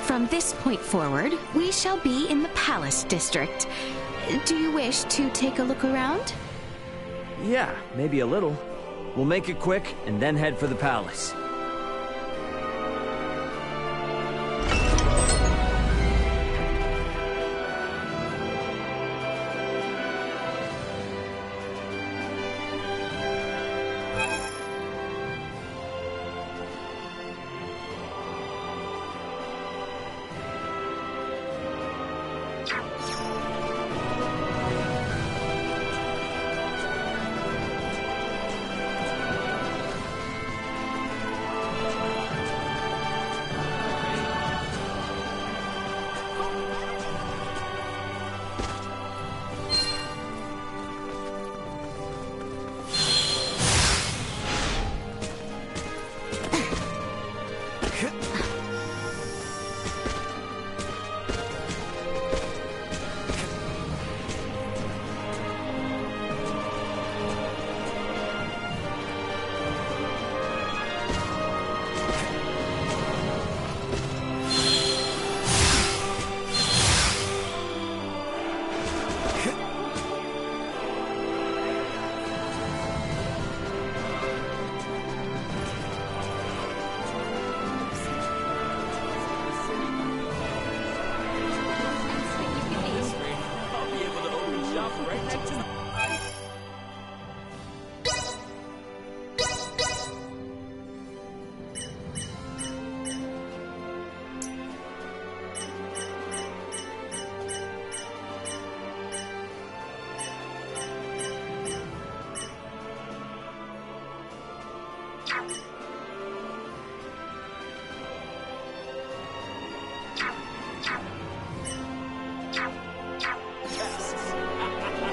From this point forward, we shall be in the Palace District. Do you wish to take a look around? Yeah, maybe a little. We'll make it quick and then head for the palace.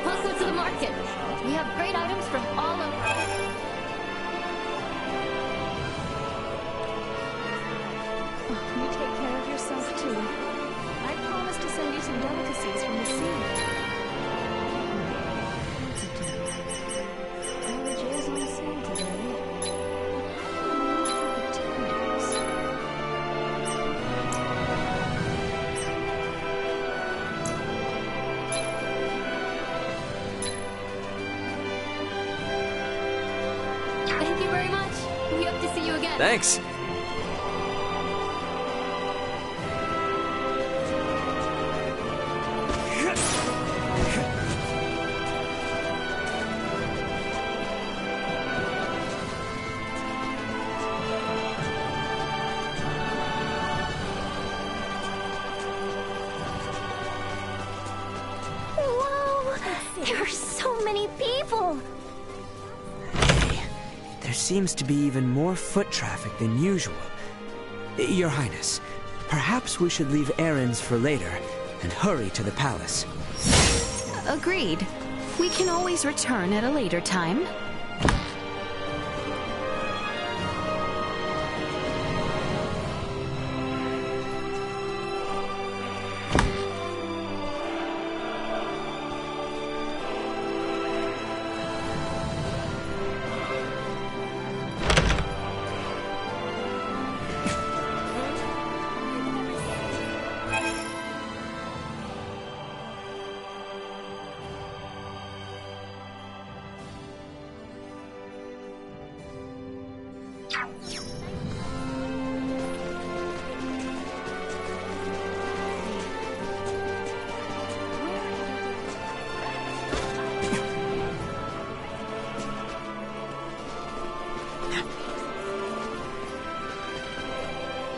Welcome to the market. We have great items from all over. You take care of yourself too. I promise to send you some delicacies from the sea. Forage is on sale today. Thank you very much. We hope to see you again. Thanks. Whoa! There are so many people. There seems to be even more foot traffic than usual. Your Highness, perhaps we should leave errands for later and hurry to the palace. Agreed. We can always return at a later time.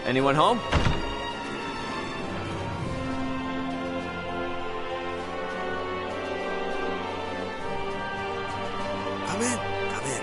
Anyone home? Come in, come in.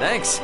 Thanks.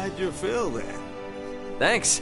How'd you feel then? Thanks.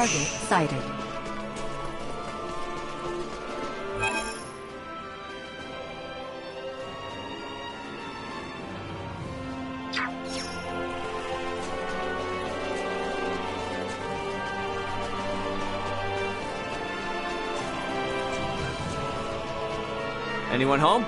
Target sighted. Anyone home?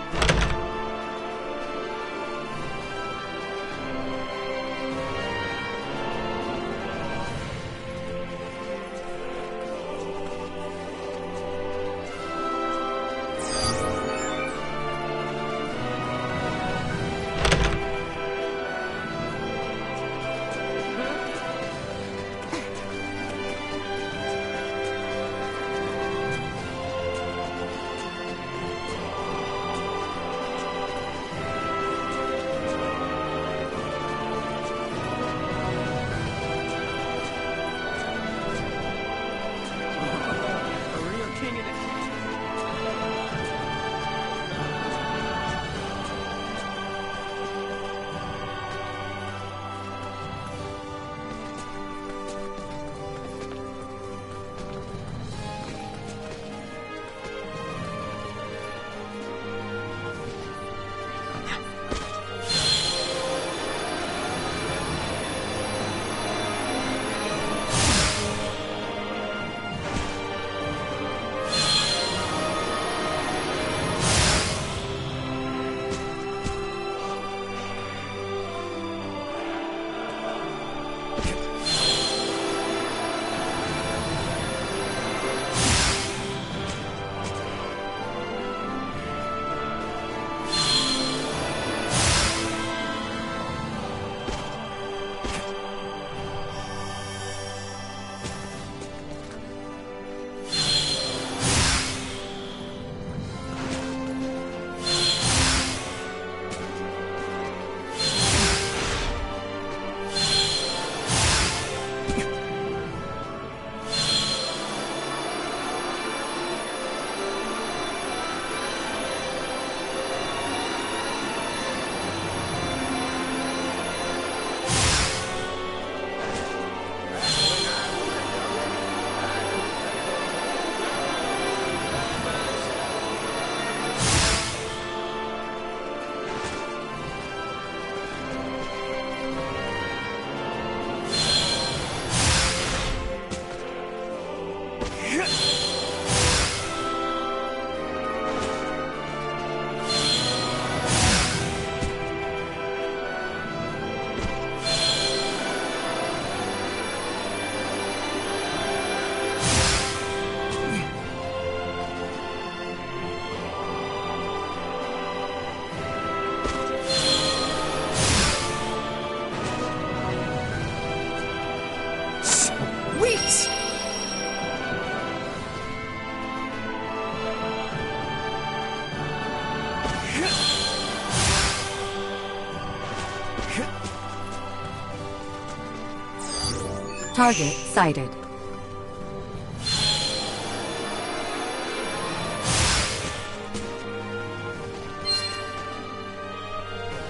Target sighted.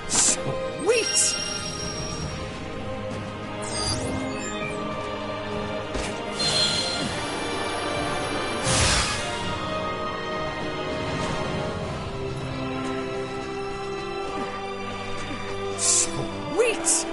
Sweet! Sweet!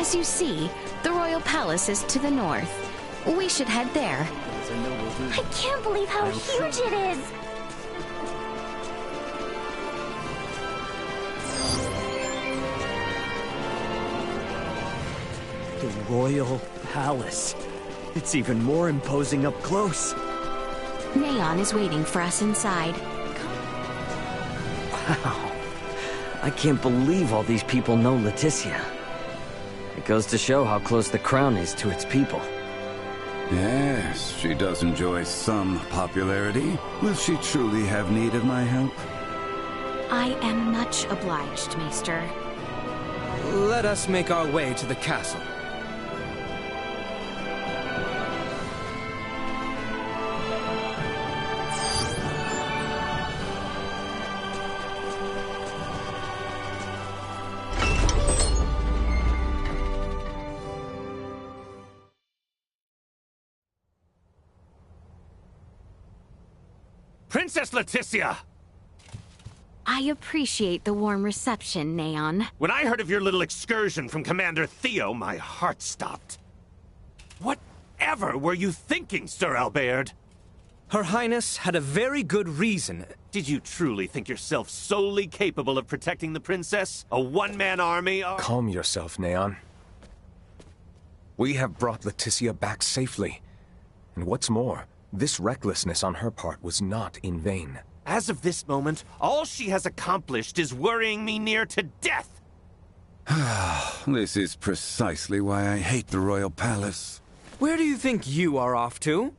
As you see, the royal palace is to the north. We should head there. I can't believe how huge it is! The royal palace. It's even more imposing up close. Neon is waiting for us inside. Wow. I can't believe all these people know Leticia. It goes to show how close the crown is to its people. Yes, she does enjoy some popularity. Will she truly have need of my help? I am much obliged, Maester. Let us make our way to the castle. Princess Leticia! I appreciate the warm reception, Neon. When I heard of your little excursion from Commander Theo, my heart stopped. Whatever were you thinking, Sir Albert? Her Highness had a very good reason. Did you truly think yourself solely capable of protecting the princess? A one-man army? Calm yourself, Neon. We have brought Leticia back safely. And what's more, this recklessness on her part was not in vain. As of this moment, all she has accomplished is worrying me near to death! This is precisely why I hate the Royal Palace. Where do you think you are off to?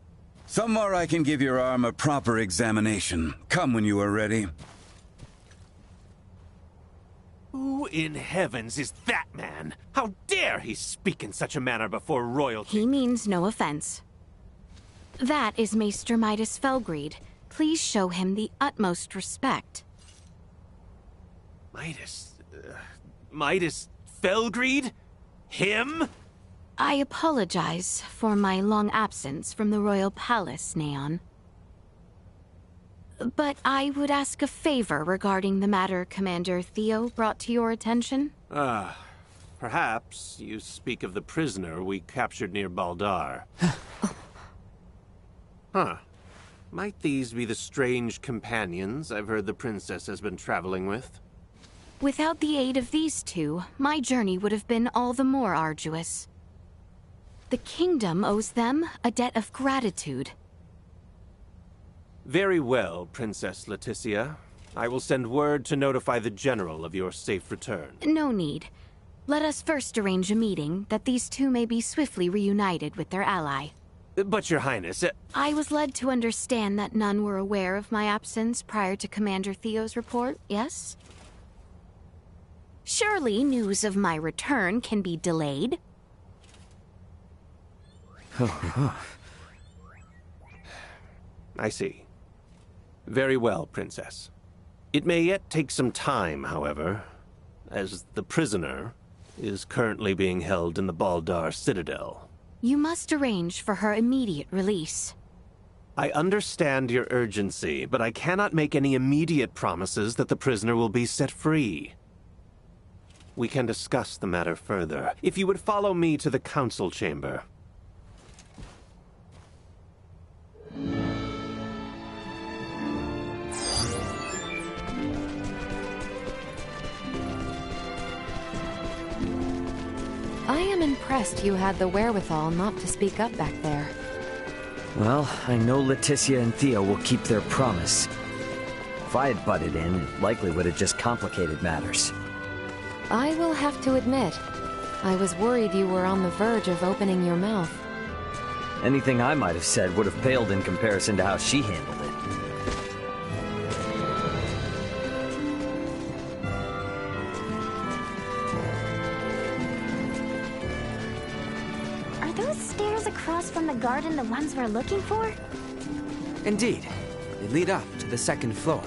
Somewhere I can give your arm a proper examination. Come when you are ready. Who in heavens is that man? How dare he speak in such a manner before royalty? He means no offense. That is Maester Midas Felgreed. Please show him the utmost respect. Midas Felgreed? Him? I apologize for my long absence from the Royal Palace, Neon. But I would ask a favor regarding the matter Commander Theo brought to your attention. Perhaps you speak of the prisoner we captured near Baldar. Huh. Might these be the strange companions I've heard the princess has been traveling with? Without the aid of these two, my journey would have been all the more arduous. The kingdom owes them a debt of gratitude. Very well, Princess Leticia. I will send word to notify the General of your safe return. No need. Let us first arrange a meeting that these two may be swiftly reunited with their ally. But, Your Highness, I was led to understand that none were aware of my absence prior to Commander Theo's report, yes? Surely news of my return can be delayed. I see. Very well, Princess. It may yet take some time, however, as the prisoner is currently being held in the Baldar Citadel. You must arrange for her immediate release. I understand your urgency, but I cannot make any immediate promises that the prisoner will be set free. We can discuss the matter further, if you would follow me to the council chamber. I am impressed you had the wherewithal not to speak up back there. Well, I know Leticia and Theo will keep their promise. If I had butted in, it likely would have just complicated matters. I will have to admit, I was worried you were on the verge of opening your mouth. Anything I might have said would have paled in comparison to how she handled it. Are those stairs across from the garden the ones we're looking for? Indeed. They lead up to the second floor.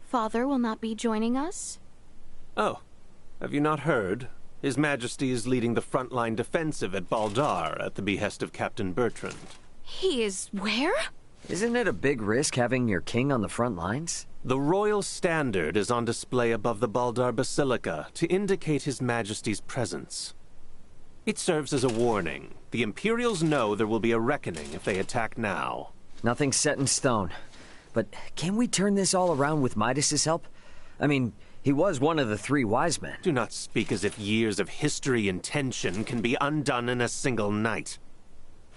Father will not be joining us? Oh, have you not heard? His Majesty is leading the frontline defensive at Baldar at the behest of Captain Bertrand. He is where? Isn't it a big risk having your king on the front lines? The royal standard is on display above the Baldar Basilica to indicate His Majesty's presence. It serves as a warning. The Imperials know there will be a reckoning if they attack now. Nothing's set in stone. But can we turn this all around with Midas's help? I mean, he was one of the 3 wise men. Do not speak as if years of history and tension can be undone in a single night.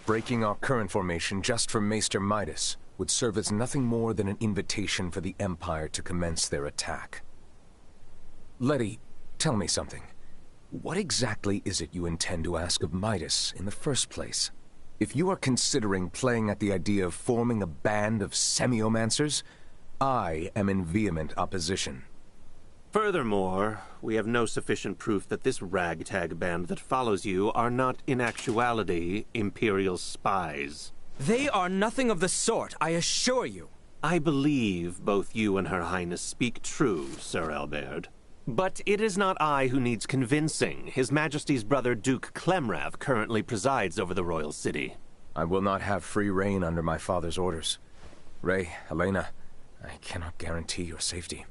Breaking our current formation just for Maester Midas would serve as nothing more than an invitation for the Empire to commence their attack. Letty, tell me something. What exactly is it you intend to ask of Midas in the first place? If you are considering playing at the idea of forming a band of semiomancers, I am in vehement opposition. Furthermore, we have no sufficient proof that this ragtag band that follows you are not in actuality Imperial spies. They are nothing of the sort, I assure you. I believe both you and Her Highness speak true, Sir Albert. But it is not I who needs convincing. His Majesty's brother Duke Clemrath currently presides over the royal city. I will not have free reign under my father's orders. Ray, Helena, I cannot guarantee your safety.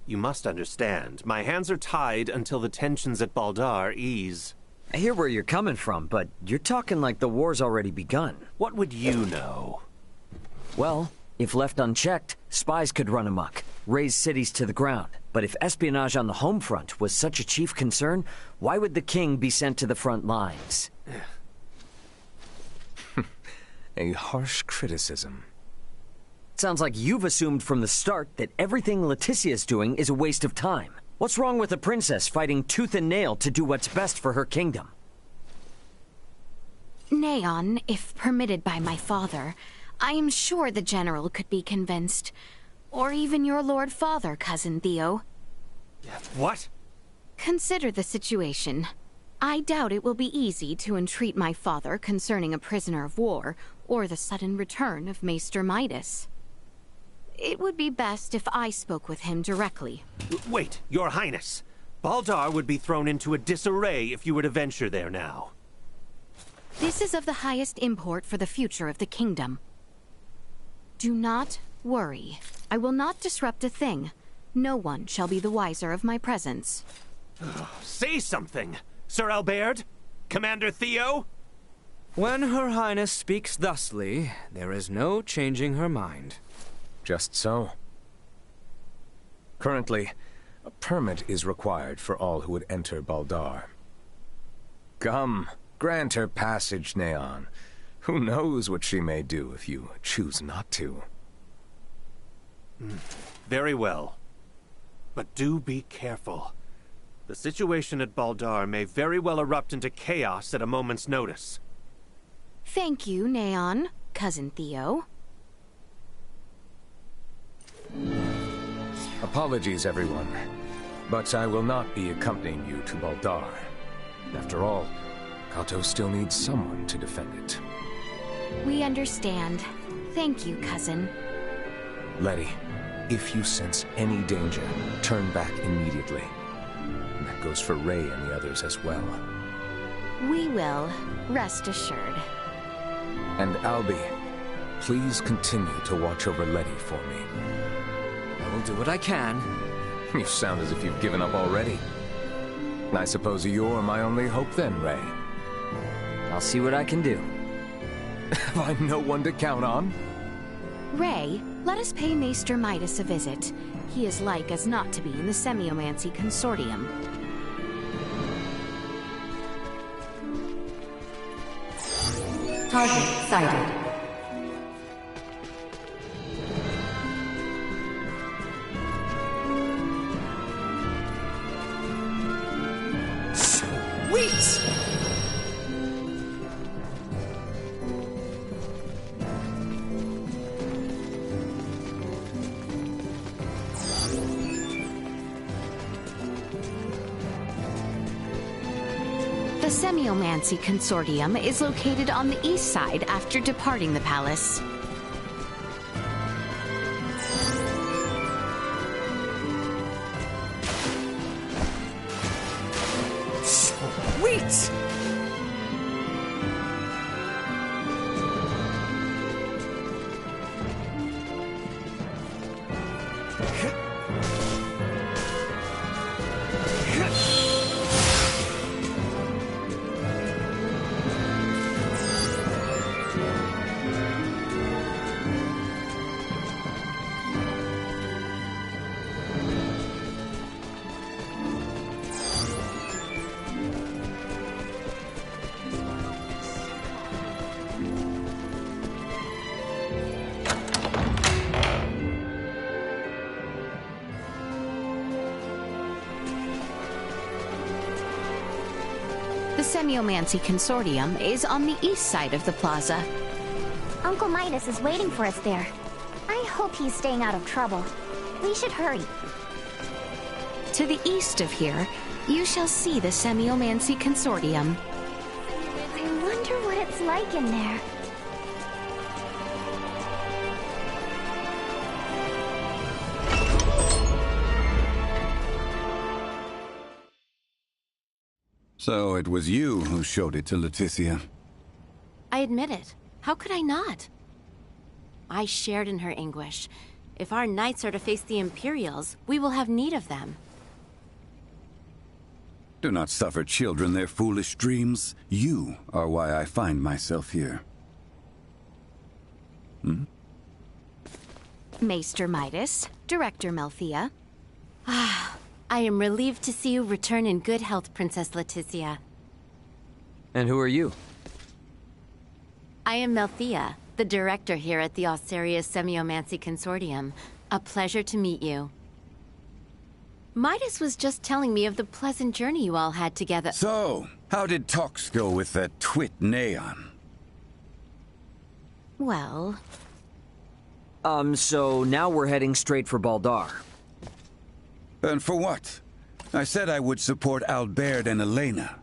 You must understand, my hands are tied until the tensions at Baldar ease. I hear where you're coming from, but you're talking like the war's already begun. What would you know? Well, if left unchecked, spies could run amok, raze cities to the ground. But if espionage on the home front was such a chief concern, why would the king be sent to the front lines? A harsh criticism. Sounds like you've assumed from the start that everything Leticia's doing is a waste of time. What's wrong with a princess fighting tooth and nail to do what's best for her kingdom? Neon, if permitted by my father, I am sure the general could be convinced. Or even your Lord Father, Cousin Theo. What? Consider the situation. I doubt it will be easy to entreat my father concerning a prisoner of war, or the sudden return of Maester Midas. It would be best if I spoke with him directly. Wait, Your Highness. Baldar would be thrown into a disarray if you were to venture there now. This is of the highest import for the future of the kingdom. Do not worry. I will not disrupt a thing. No one shall be the wiser of my presence. Say something, Sir Albert? Commander Theo? When Her Highness speaks thusly, there is no changing her mind. Just so. Currently, a permit is required for all who would enter Baldar. Come, grant her passage, Neon. Who knows what she may do if you choose not to. Very well. But do be careful. The situation at Baldar may very well erupt into chaos at a moment's notice. Thank you, Neon, Cousin Theo. Apologies, everyone. But I will not be accompanying you to Baldar. After all, Kato still needs someone to defend it. We understand. Thank you, Cousin. Letty, if you sense any danger, turn back immediately. And that goes for Ray and the others as well. We will, rest assured. And Albie, please continue to watch over Letty for me. I will do what I can. You sound as if you've given up already. I suppose you're my only hope then, Ray. I'll see what I can do. Have I no one to count on? Ray, let us pay Maester Midas a visit. He is like as not to be in the Semiomancy Consortium. Target sighted. Sweet! The Semiomancy Consortium is located on the east side after departing the palace. Semiomancy Consortium is on the east side of the plaza. Uncle Midas is waiting for us there. I hope he's staying out of trouble. We should hurry. To the east of here, you shall see the Semiomancy Consortium. I wonder what it's like in there. So it was you who showed it to Leticia. I admit it. How could I not? I shared in her anguish. If our knights are to face the Imperials, we will have need of them. Do not suffer children their foolish dreams. You are why I find myself here. Maester Midas, Director Melfia. I am relieved to see you return in good health, Princess Leticia. And who are you? I am Melfia, the director here at the Osarius Semiomancy Consortium. A pleasure to meet you. Midas was just telling me of the pleasant journey you all had together. So, how did talks go with that twit Neon? Well... So now we're heading straight for Baldar. And for what? I said I would support Albert and Elena.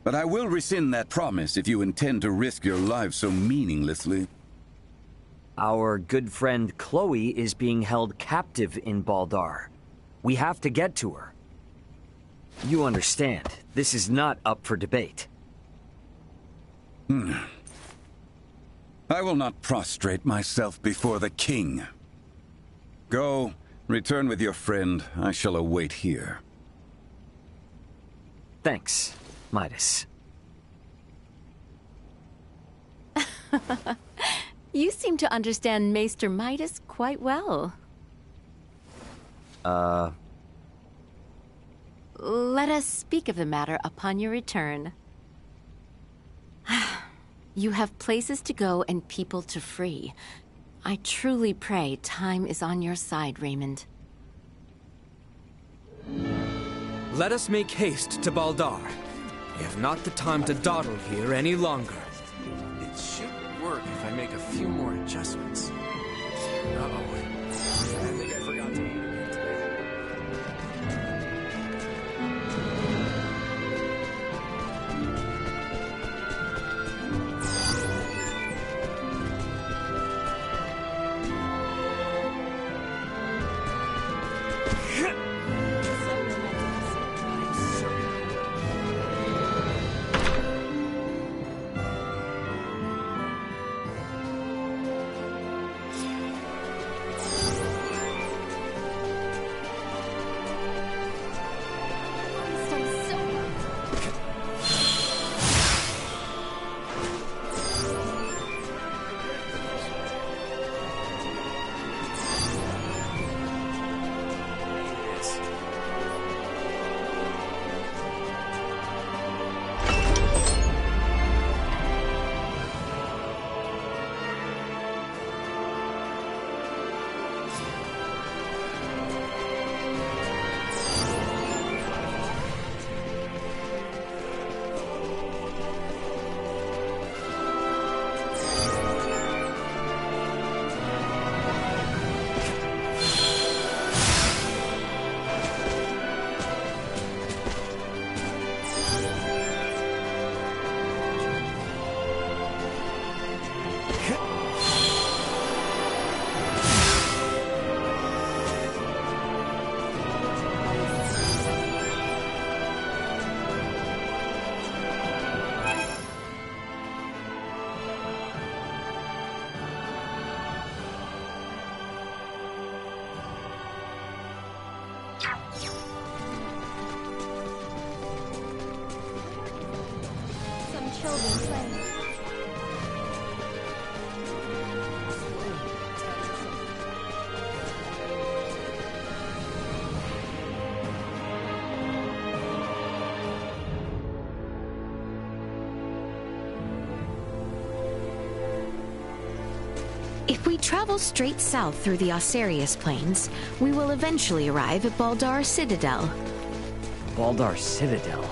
But I will rescind that promise if you intend to risk your lives so meaninglessly. Our good friend Chloe is being held captive in Baldar. We have to get to her. You understand, this is not up for debate. I will not prostrate myself before the king. Go, return with your friend. I shall await here. Thanks, Midas. You seem to understand Maester Midas quite well. Let us speak of the matter upon your return. You have places to go and people to free. I truly pray time is on your side, Raymond. Let us make haste to Baldar. We have not the time to dawdle here any longer. It should work if I make a few more adjustments. Uh-oh. I think I forgot to indicate today. Some children play. If we travel straight south through the Osarius Plains, we will eventually arrive at Baldar Citadel. Baldar Citadel.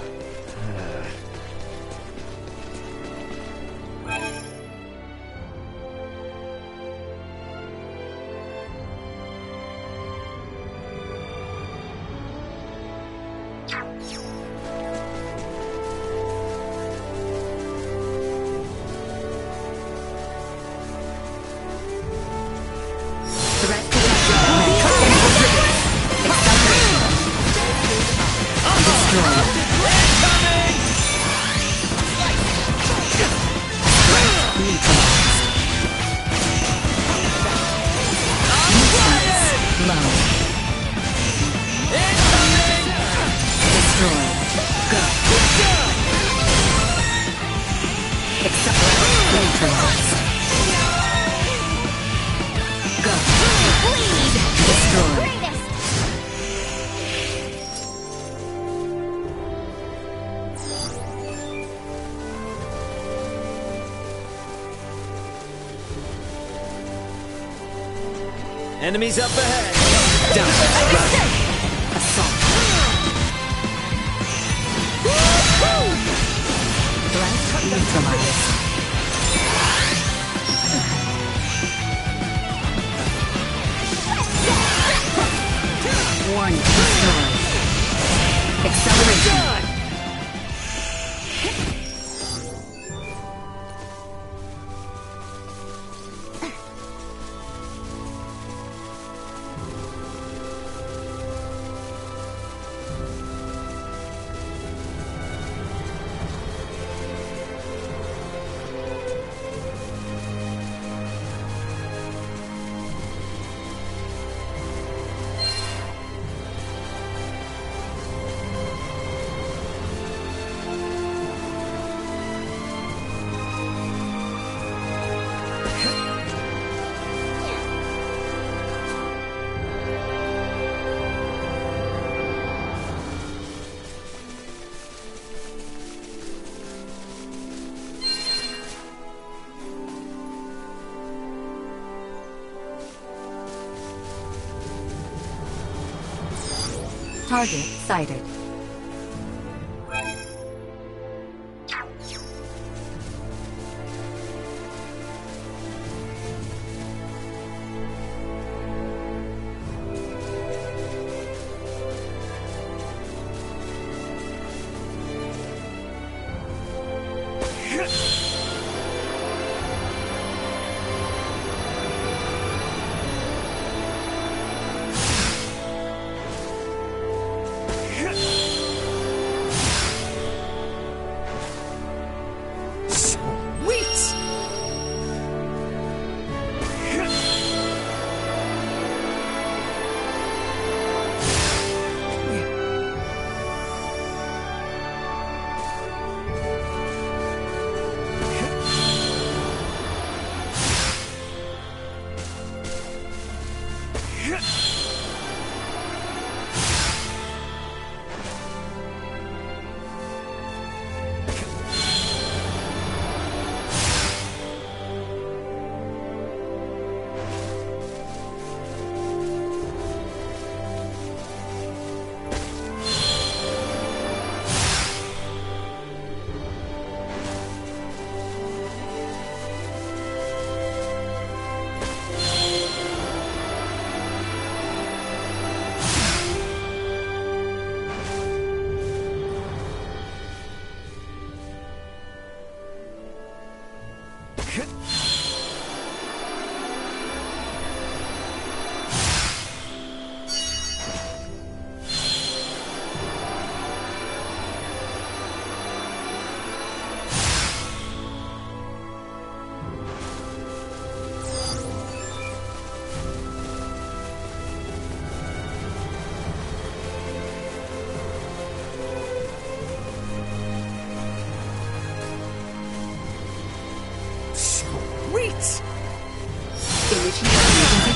Enemies up ahead. Down. Assault. Threat neutralized. Warning destroyed. Acceleration. Target sighted.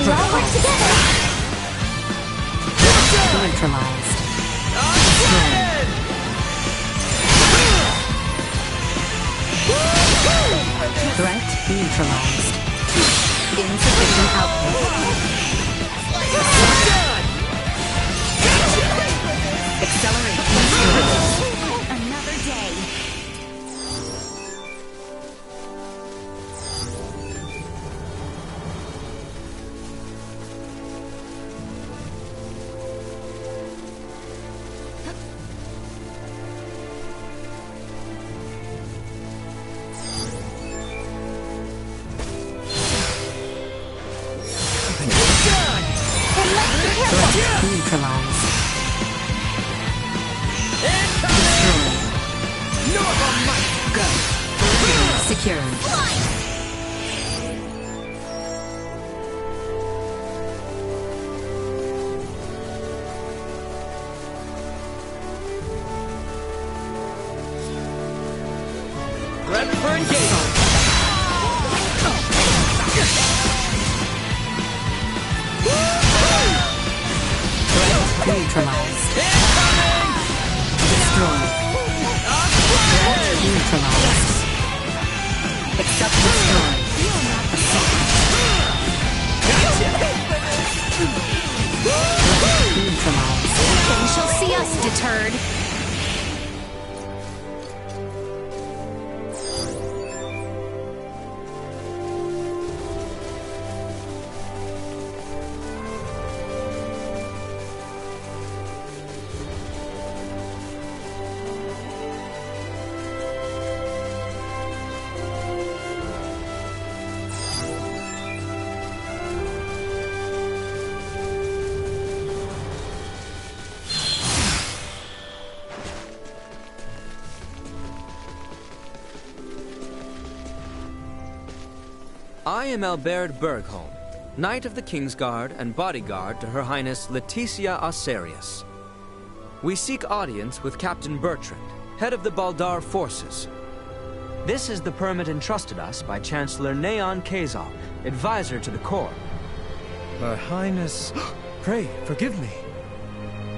We all work together! Neutralized. Threat neutralized. Insufficient output. Acceleration. Another day. Neutralized. Destroyed. Normal might go. Secured. Ready for engagement. Neutralized. Destroyed. Neutralized. I am Albert Bergholm, Knight of the Kingsguard and bodyguard to Her Highness Leticia Osarius. We seek audience with Captain Bertrand, head of the Baldar forces. This is the permit entrusted us by Chancellor Neon Kazal, advisor to the Corps. Her Highness... Pray, forgive me.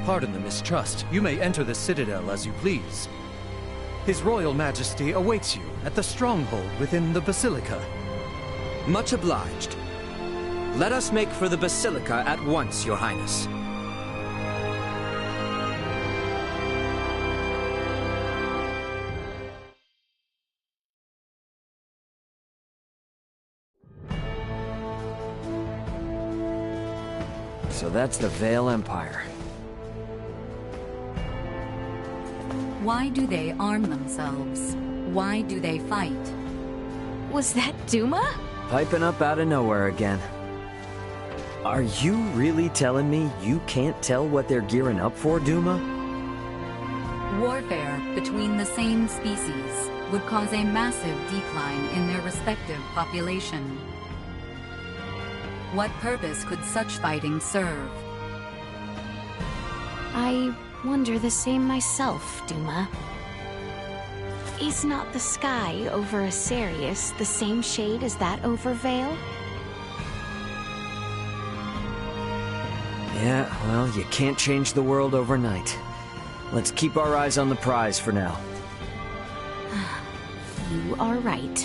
Pardon the mistrust. You may enter the Citadel as you please. His Royal Majesty awaits you at the stronghold within the Basilica. Much obliged. Let us make for the Basilica at once, Your Highness. So that's the Vale Empire. Why do they arm themselves? Why do they fight? Was that Duma? Piping up out of nowhere again. Are you really telling me you can't tell what they're gearing up for, Duma? Warfare between the same species would cause a massive decline in their respective population. What purpose could such fighting serve? I wonder the same myself, Duma. Is not the sky over Asarius the same shade as that over Vale? Yeah, well, you can't change the world overnight. Let's keep our eyes on the prize for now. You are right.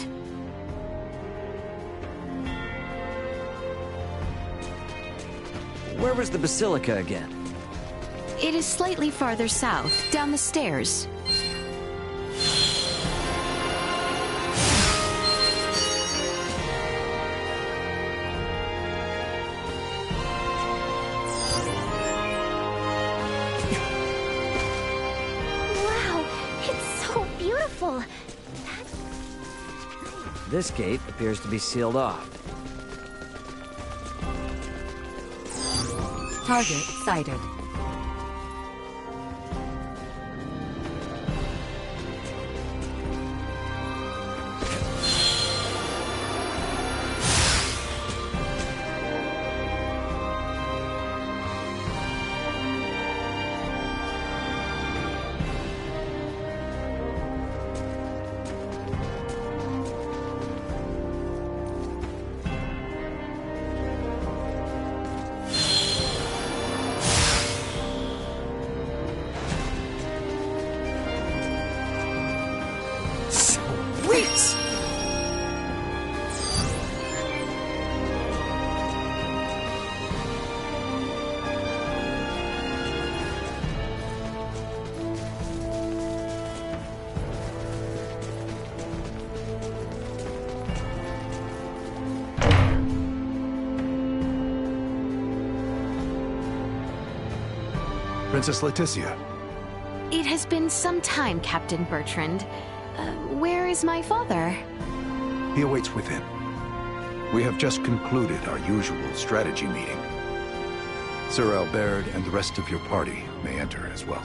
Where was the Basilica again? It is slightly farther south, down the stairs. Wow, it's so beautiful. This gate appears to be sealed off. Target sighted. Princess Leticia. It has been some time, Captain Bertrand. Where is my father? He awaits within. We have just concluded our usual strategy meeting. Sir Albert and the rest of your party may enter as well.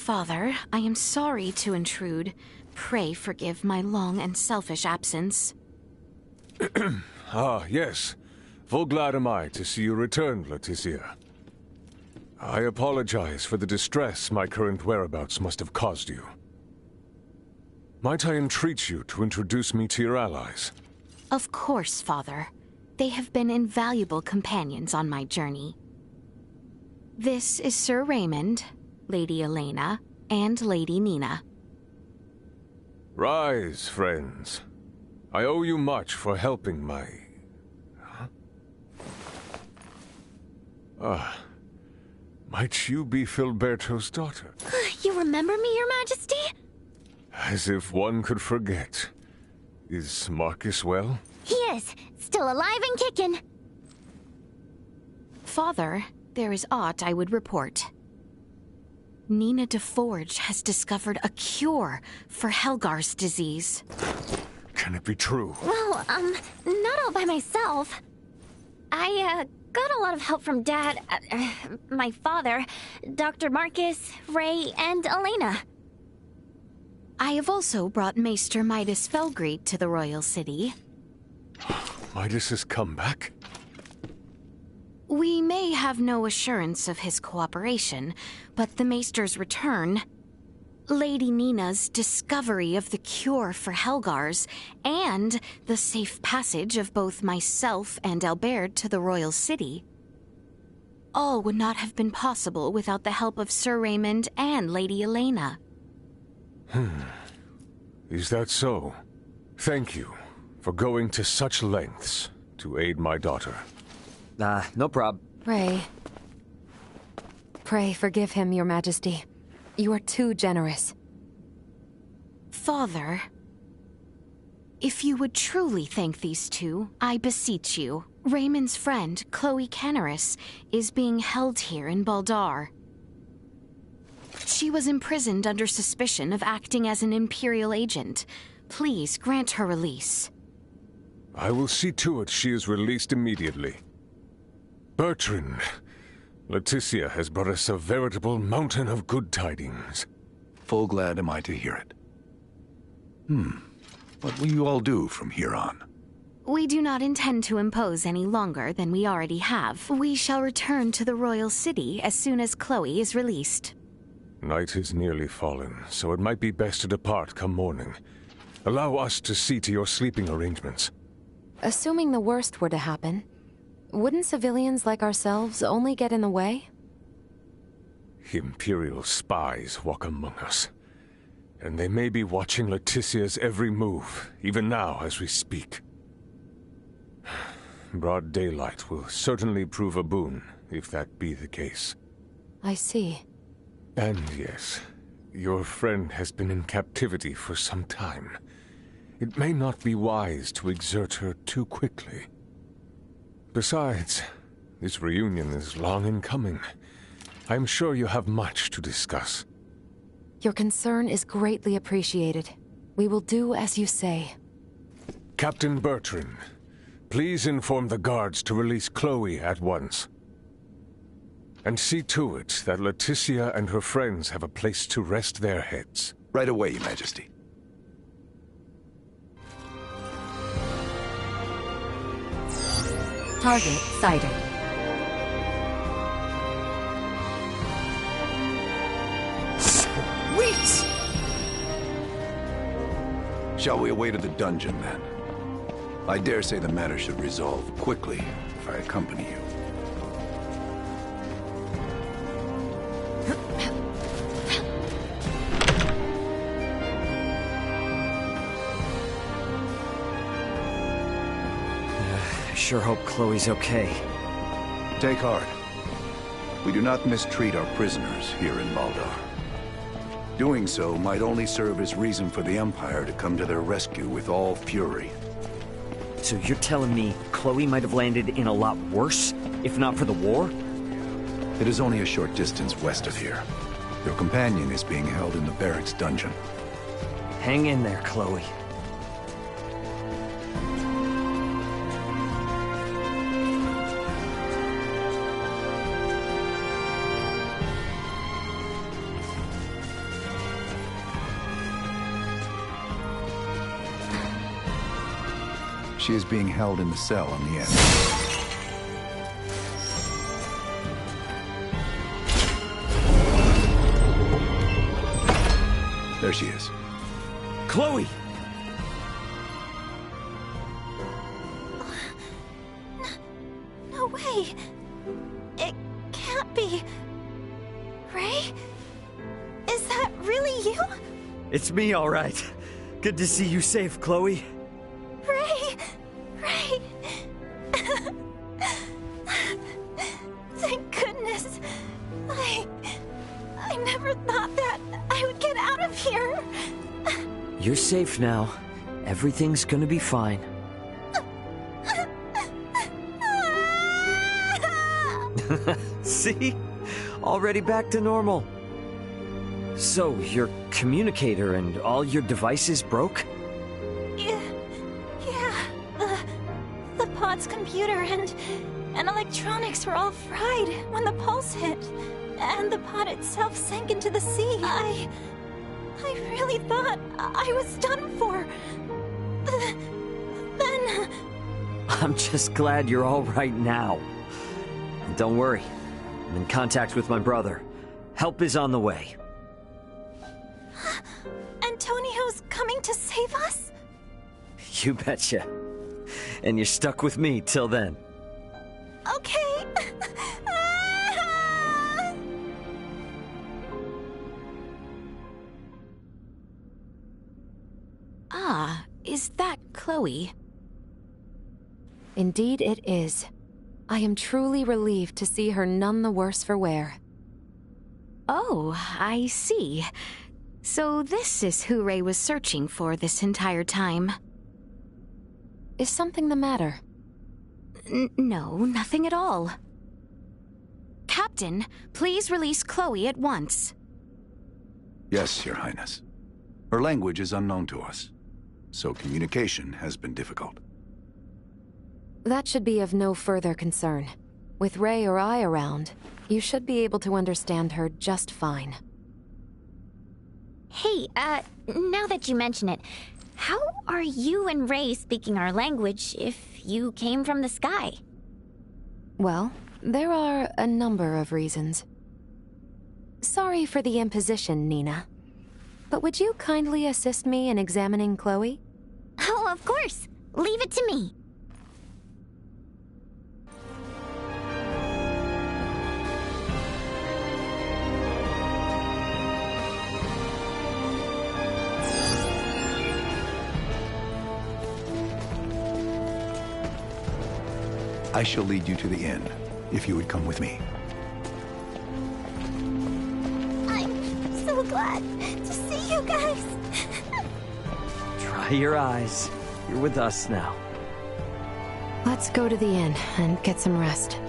Father, I am sorry to intrude. Pray forgive my long and selfish absence. Ah, yes. Full glad am I to see you returned, Leticia. I apologize for the distress my current whereabouts must have caused you. Might I entreat you to introduce me to your allies? Of course, Father. They have been invaluable companions on my journey. This is Sir Raymond, Lady Elena, and Lady Nina. Rise, friends. I owe you much for helping my... might you be Filberto's daughter? You remember me, Your Majesty? As if one could forget. Is Marcus well? He is. Still alive and kicking. Father, there is aught I would report. Nina de Forge has discovered a cure for Helgar's disease. Can it be true? Well, not all by myself. I, got a lot of help from Dad, my father, Dr. Marcus, Ray, and Elena. I have also brought Maester Midas Felgreed to the royal city. Midas has come back? We may have no assurance of his cooperation, but the Maester's return, Lady Nina's discovery of the cure for Helgar's, and the safe passage of both myself and Albert to the royal city, all would not have been possible without the help of Sir Raymond and Lady Elena. Is that so? Thank you for going to such lengths to aid my daughter. No prob. Ray. Pray forgive him, Your Majesty. You are too generous. Father, if you would truly thank these two, I beseech you. Raymond's friend, Chloe Canaris, is being held here in Baldar. She was imprisoned under suspicion of acting as an Imperial agent. Please grant her release. I will see to it she is released immediately. Bertrand, Leticia has brought us a veritable mountain of good tidings. Full glad am I to hear it. What will you all do from here on? We do not intend to impose any longer than we already have. We shall return to the royal city as soon as Chloe is released. Night is nearly fallen, so it might be best to depart come morning. Allow us to see to your sleeping arrangements. Assuming the worst were to happen, wouldn't civilians like ourselves only get in the way? Imperial spies walk among us. And they may be watching Leticia's every move, even now as we speak. Broad daylight will certainly prove a boon, if that be the case. I see. And yes, your friend has been in captivity for some time. It may not be wise to exert her too quickly. Besides, this reunion is long in coming. I'm sure you have much to discuss. Your concern is greatly appreciated. We will do as you say. Captain Bertrand, please inform the guards to release Chloe at once. And see to it that Leticia and her friends have a place to rest their heads. Right away, Your Majesty. Target sighted. Sweet! Shall we away to the dungeon, then? I dare say the matter should resolve quickly if I accompany you. I sure hope Chloe's okay. Take heart. We do not mistreat our prisoners here in Baldar. Doing so might only serve as reason for the Empire to come to their rescue with all fury. So you're telling me Chloe might have landed in a lot worse, if not for the war? It is only a short distance west of here. Your companion is being held in the barracks dungeon. Hang in there, Chloe. She is being held in the cell on the end. There she is. Chloe! No way. It can't be. Ray? Is that really you? It's me, all right. Good to see you safe, Chloe. Ray! Ray! Thank goodness. I never thought that I would get out of here. You're safe now. Everything's gonna be fine. See? Already back to normal. So, your communicator and all your devices broke? Yeah. The pod's computer and electronics were all fried when the pulse hit. And the pod itself sank into the sea. I really thought I was done for. Then... I'm just glad you're all right now. And don't worry, I'm in contact with my brother. Help is on the way. Antonio's coming to save us? You betcha. And you're stuck with me till then. Okay. Ah, is that Chloe? Indeed it is. I am truly relieved to see her none the worse for wear. Oh, I see. So this is who Ray was searching for this entire time. Is something the matter? No, nothing at all. Captain, please release Chloe at once. Yes, Your Highness. Her language is unknown to us, so communication has been difficult. That should be of no further concern. With Ray or I around, you should be able to understand her just fine. Hey, now that you mention it, how are you and Ray speaking our language if you came from the sky? Well, there are a number of reasons. Sorry for the imposition, Nina. But would you kindly assist me in examining Chloe? Oh, of course. Leave it to me. I shall lead you to the inn, if you would come with me. I'm so glad to see you guys. Dry your eyes. You're with us now. Let's go to the inn and get some rest.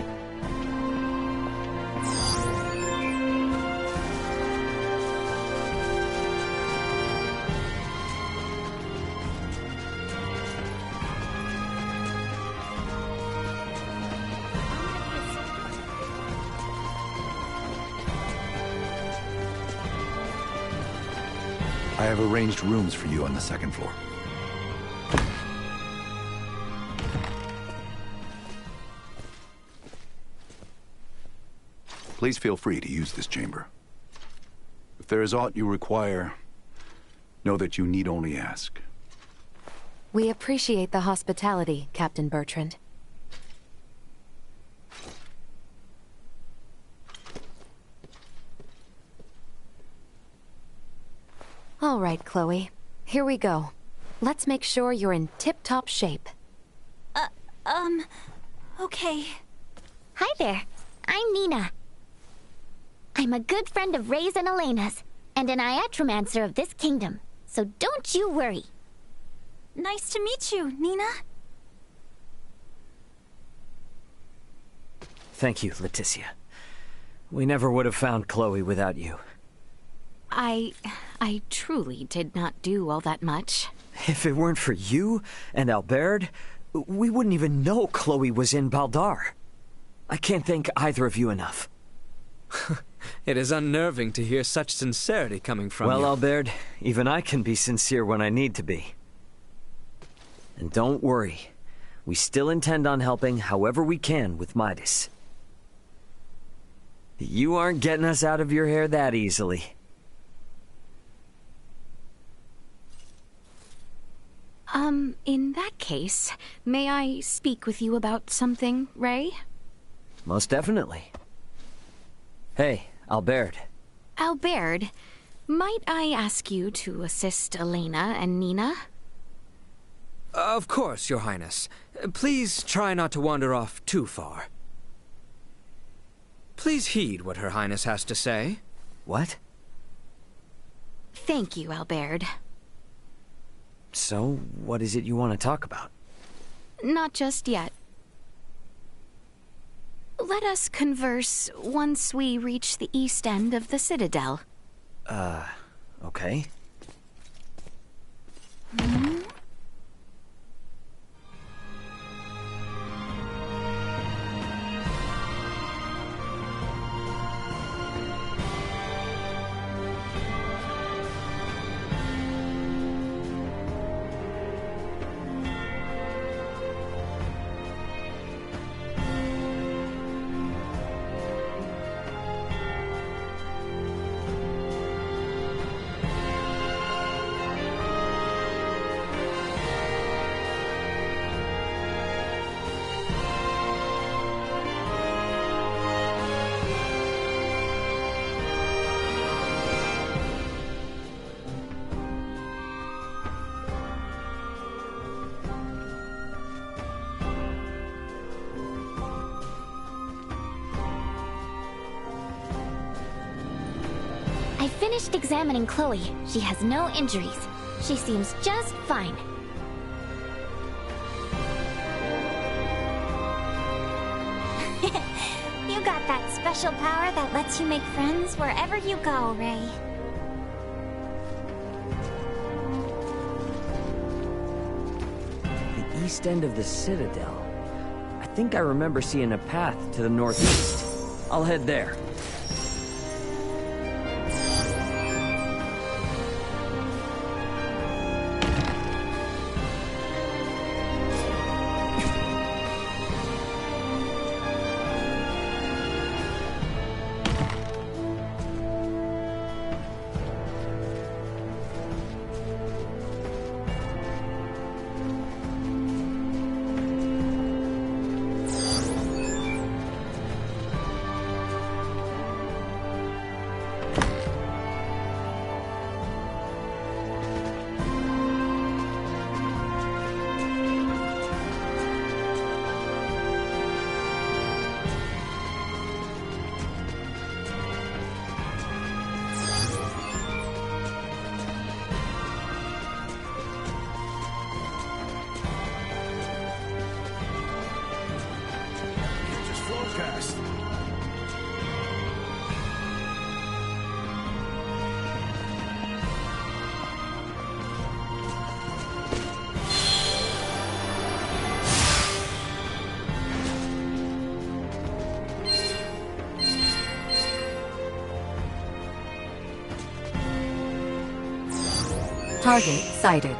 I have arranged rooms for you on the second floor. Please feel free to use this chamber. If there is aught you require, know that you need only ask. We appreciate the hospitality, Captain Bertrand. All right, Chloe. Here we go. Let's make sure you're in tip-top shape. Okay. Hi there. I'm Nina. I'm a good friend of Ray's and Elena's, and an iatromancer of this kingdom, so don't you worry. Nice to meet you, Nina. Thank you, Leticia. We never would have found Chloe without you. I truly did not do all that much. If it weren't for you and Albert, we wouldn't even know Chloe was in Baldar. I can't thank either of you enough. It is unnerving to hear such sincerity coming from you. Well, Albert, even I can be sincere when I need to be. And don't worry, We still intend on helping however we can with Midas. You aren't getting us out of your hair that easily. In that case, may I speak with you about something, Ray? Most definitely. Hey, Albert. Albert, might I ask you to assist Elena and Nina? Of course, Your Highness. Please try not to wander off too far. Please heed what Her Highness has to say. What? Thank you, Albert. So, what is it you want to talk about? Not just yet. Let us converse once we reach the east end of the Citadel. Okay. I finished examining Chloe. She has no injuries. She seems just fine. You got that special power that lets you make friends wherever you go, Ray. The east end of the Citadel. I think I remember seeing a path to the northeast. I'll head there. Target sighted.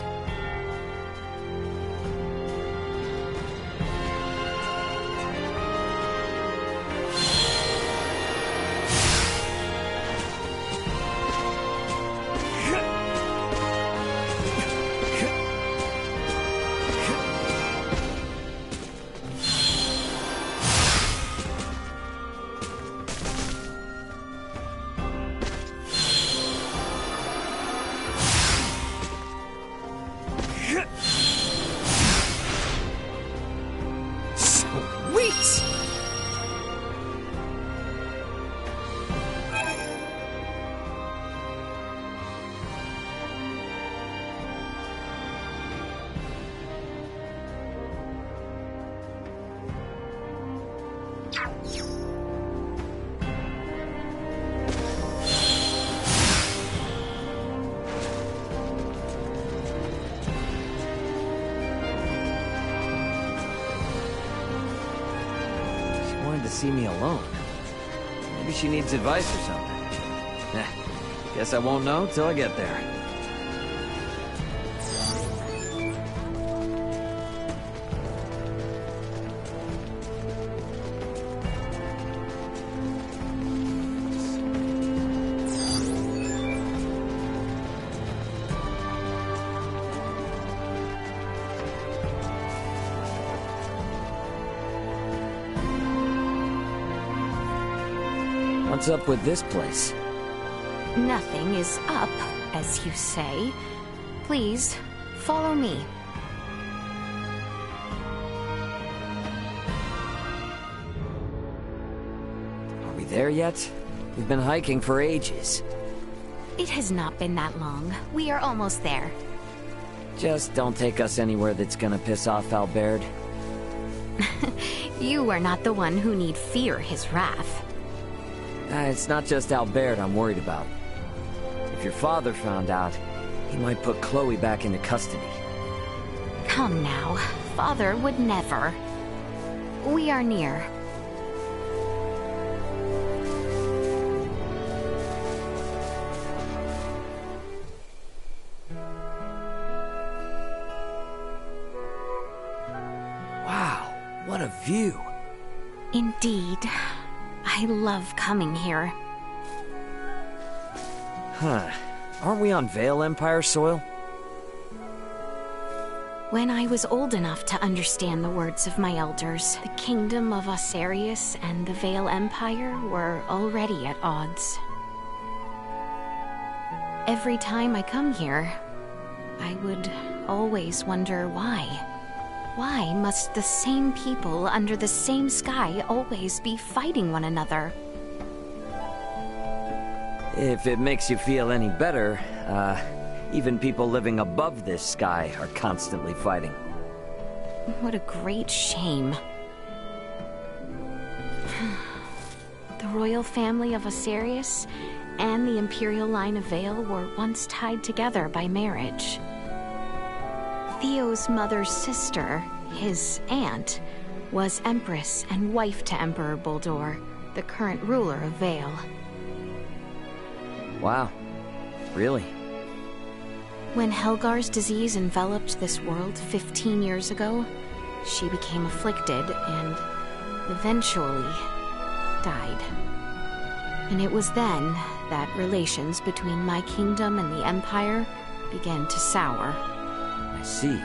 See me alone. Maybe she needs advice or something. Guess I won't know till I get there. What's up with this place? Nothing is up, as you say. Please, follow me. Are we there yet? We've been hiking for ages. It has not been that long. We are almost there. Just don't take us anywhere that's gonna piss off Albert. You are not the one who need fear his wrath. It's not just Albert I'm worried about. If your father found out, he might put Chloe back into custody. Come now. Father would never. We are near. Wow, what a view. Indeed. I love coming here. Huh. Aren't we on Vale Empire soil? When I was old enough to understand the words of my elders, the kingdom of Osarius and the Vale Empire were already at odds. Every time I come here, I would always wonder why. Why must the same people under the same sky always be fighting one another? If it makes you feel any better, even people living above this sky are constantly fighting. What a great shame. The royal family of Osarius and the imperial line of Vale were once tied together by marriage. Theo's mother's sister, his aunt, was Empress and wife to Emperor Boldor, the current ruler of Vale. Wow. Really? When Helgar's disease enveloped this world 15 years ago, she became afflicted and eventually died. And it was then that relations between my kingdom and the Empire began to sour. I see.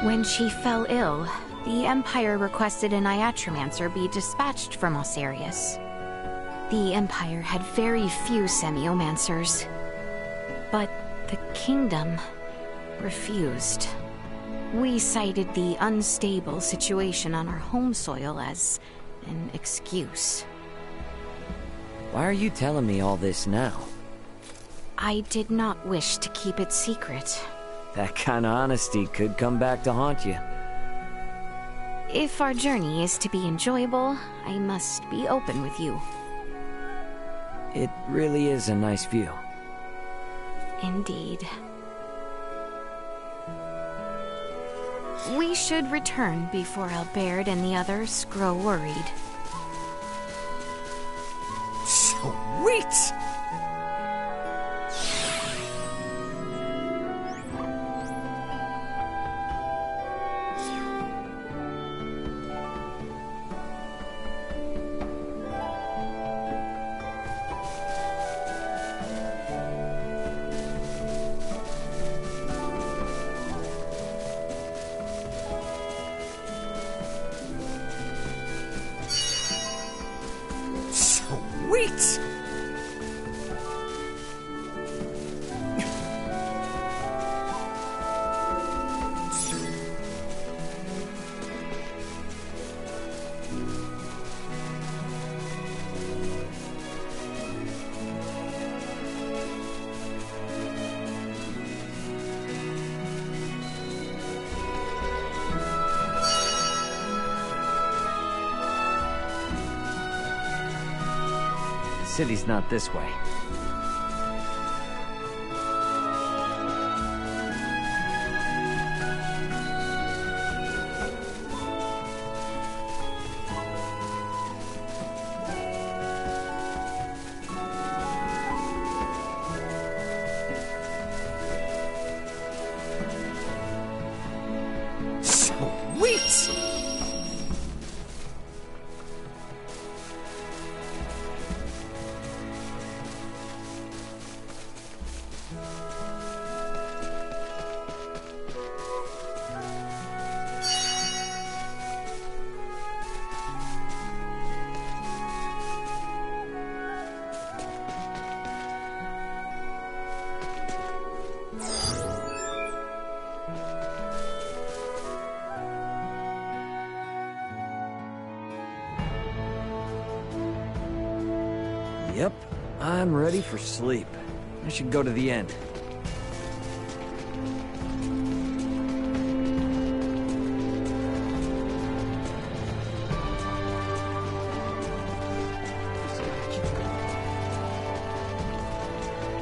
When she fell ill, the Empire requested an Iatromancer be dispatched from Osarius. The Empire had very few Semiomancers, but the kingdom refused. We cited the unstable situation on our home soil as an excuse. Why are you telling me all this now? I did not wish to keep it secret. That kind of honesty could come back to haunt you. If our journey is to be enjoyable, I must be open with you. It really is a nice view. Indeed. We should return before Albert and the others grow worried. Sweet! Sweet! City's not this way. Sweet! Yep, I'm ready for sleep. I should go to the end.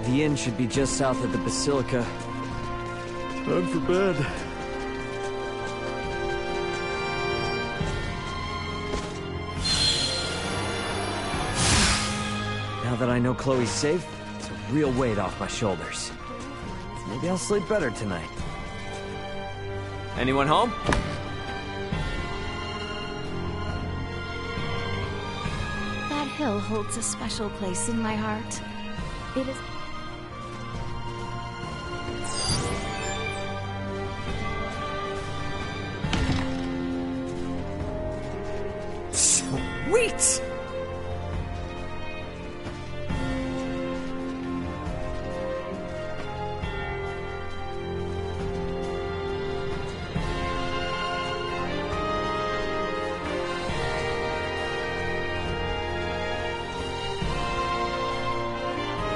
The inn should be just south of the Basilica. Time for bed. Now that I know Chloe's safe, it's a real weight off my shoulders. Maybe I'll sleep better tonight. Anyone home? That hill holds a special place in my heart. It is... Sweet!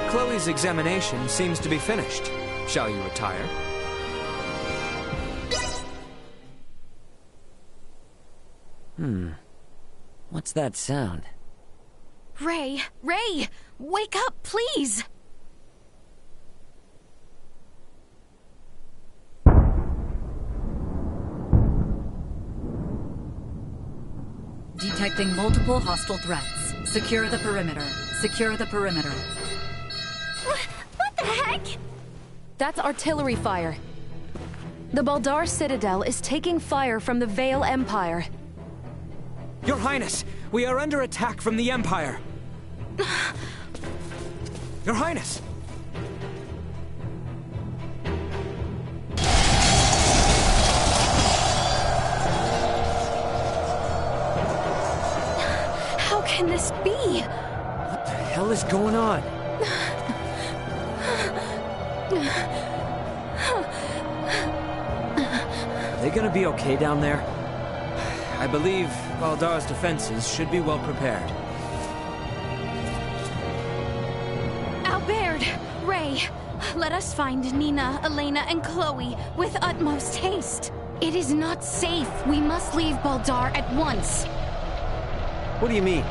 Chloe's examination seems to be finished. Shall you retire? What's that sound? Ray! Ray! Wake up, please! Detecting multiple hostile threats. Secure the perimeter. Secure the perimeter. What the heck? That's artillery fire. The Baldar Citadel is taking fire from the Vale Empire. Your Highness, we are under attack from the Empire. Your Highness! How can this be? What the hell is going on? Are they gonna be okay down there? I believe Baldar's defenses should be well prepared. Albert! Ray! Let us find Nina, Elena, and Chloe with utmost haste. It is not safe. We must leave Baldar at once. What do you mean?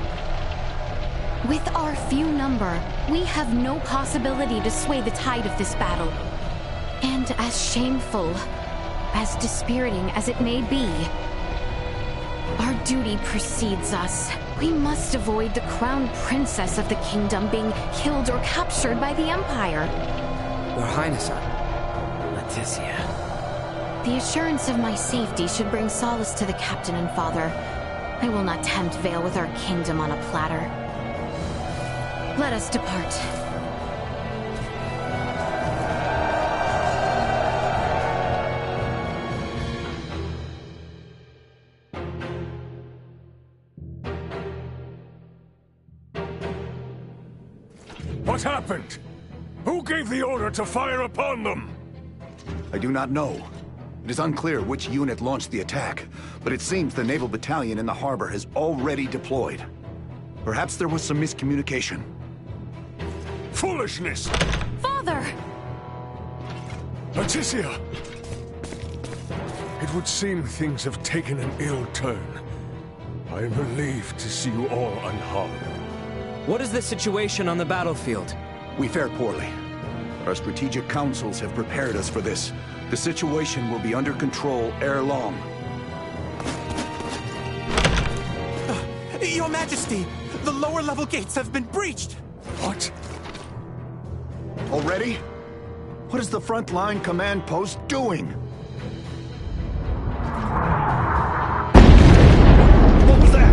With our few number, we have no possibility to sway the tide of this battle. And as shameful, as dispiriting as it may be, our duty precedes us. We must avoid the crown princess of the kingdom being killed or captured by the Empire. Your Highness, Leticia. The assurance of my safety should bring solace to the captain and father. I will not tempt Vale with our kingdom on a platter. Let us depart. What happened? Who gave the order to fire upon them? I do not know. It is unclear which unit launched the attack, but it seems the naval battalion in the harbor has already deployed. Perhaps there was some miscommunication. Foolishness! Father! Leticia! It would seem things have taken an ill turn. I am relieved to see you all unharmed. what is the situation on the battlefield? We fared poorly. Our strategic councils have prepared us for this. The situation will be under control ere long. Your Majesty, the lower level gates have been breached! What? Already? What is the front line command post doing? What was that?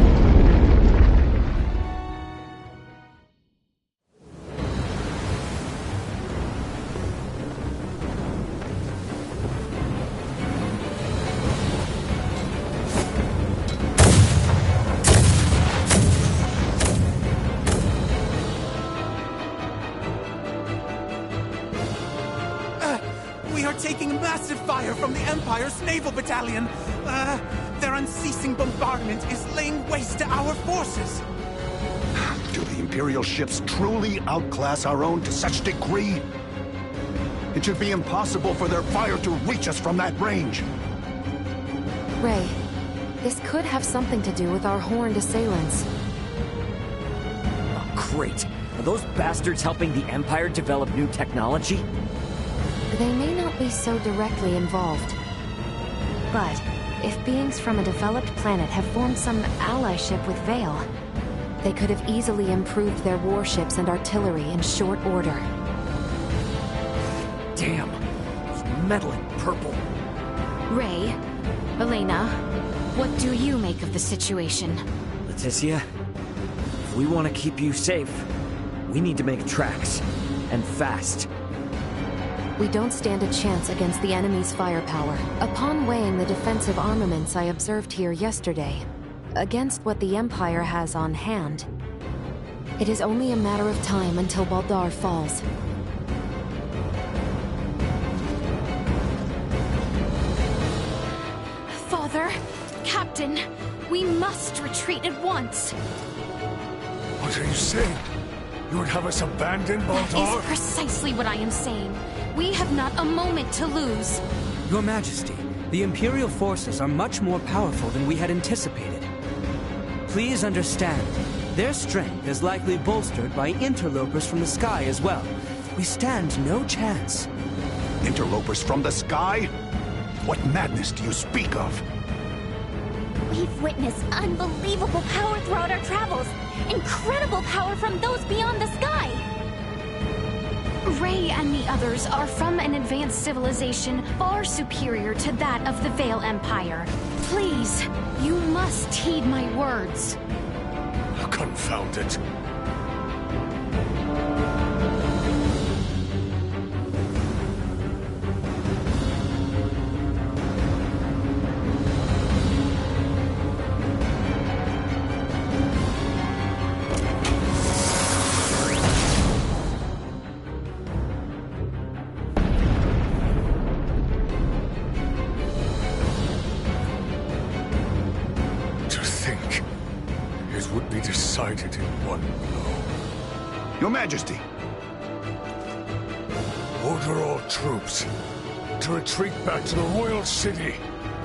We are taking massive fire from the Empire's naval battalion. Their unceasing bombardment is laying waste to our forces. Do the Imperial ships truly outclass our own to such degree? It should be impossible for their fire to reach us from that range. Ray, this could have something to do with our horned assailants. Oh, great. Are those bastards helping the Empire develop new technology? They may not be so directly involved. But if beings from a developed planet have formed some allyship with Vale, they could have easily improved their warships and artillery in short order. Damn. It's metal and purple. Ray, Elena, what do you make of the situation? Leticia, if we want to keep you safe, we need to make tracks. And fast. We don't stand a chance against the enemy's firepower. Upon weighing the defensive armaments I observed here yesterday, against what the Empire has on hand, it is only a matter of time until Baldar falls. Father, Captain, we must retreat at once. What are you saying? You would have us abandon Baldar? That is precisely what I am saying. We have not a moment to lose. Your Majesty, the Imperial forces are much more powerful than we had anticipated. Please understand, their strength is likely bolstered by interlopers from the sky as well. We stand no chance. Interlopers from the sky? What madness do you speak of? We've witnessed unbelievable power throughout our travels. Incredible power from those beyond the sky. Ray and the others are from an advanced civilization far superior to that of the Vale Empire. Please, you must heed my words. Confound it. Decided in one blow. Your Majesty! Order all troops to retreat back to the royal city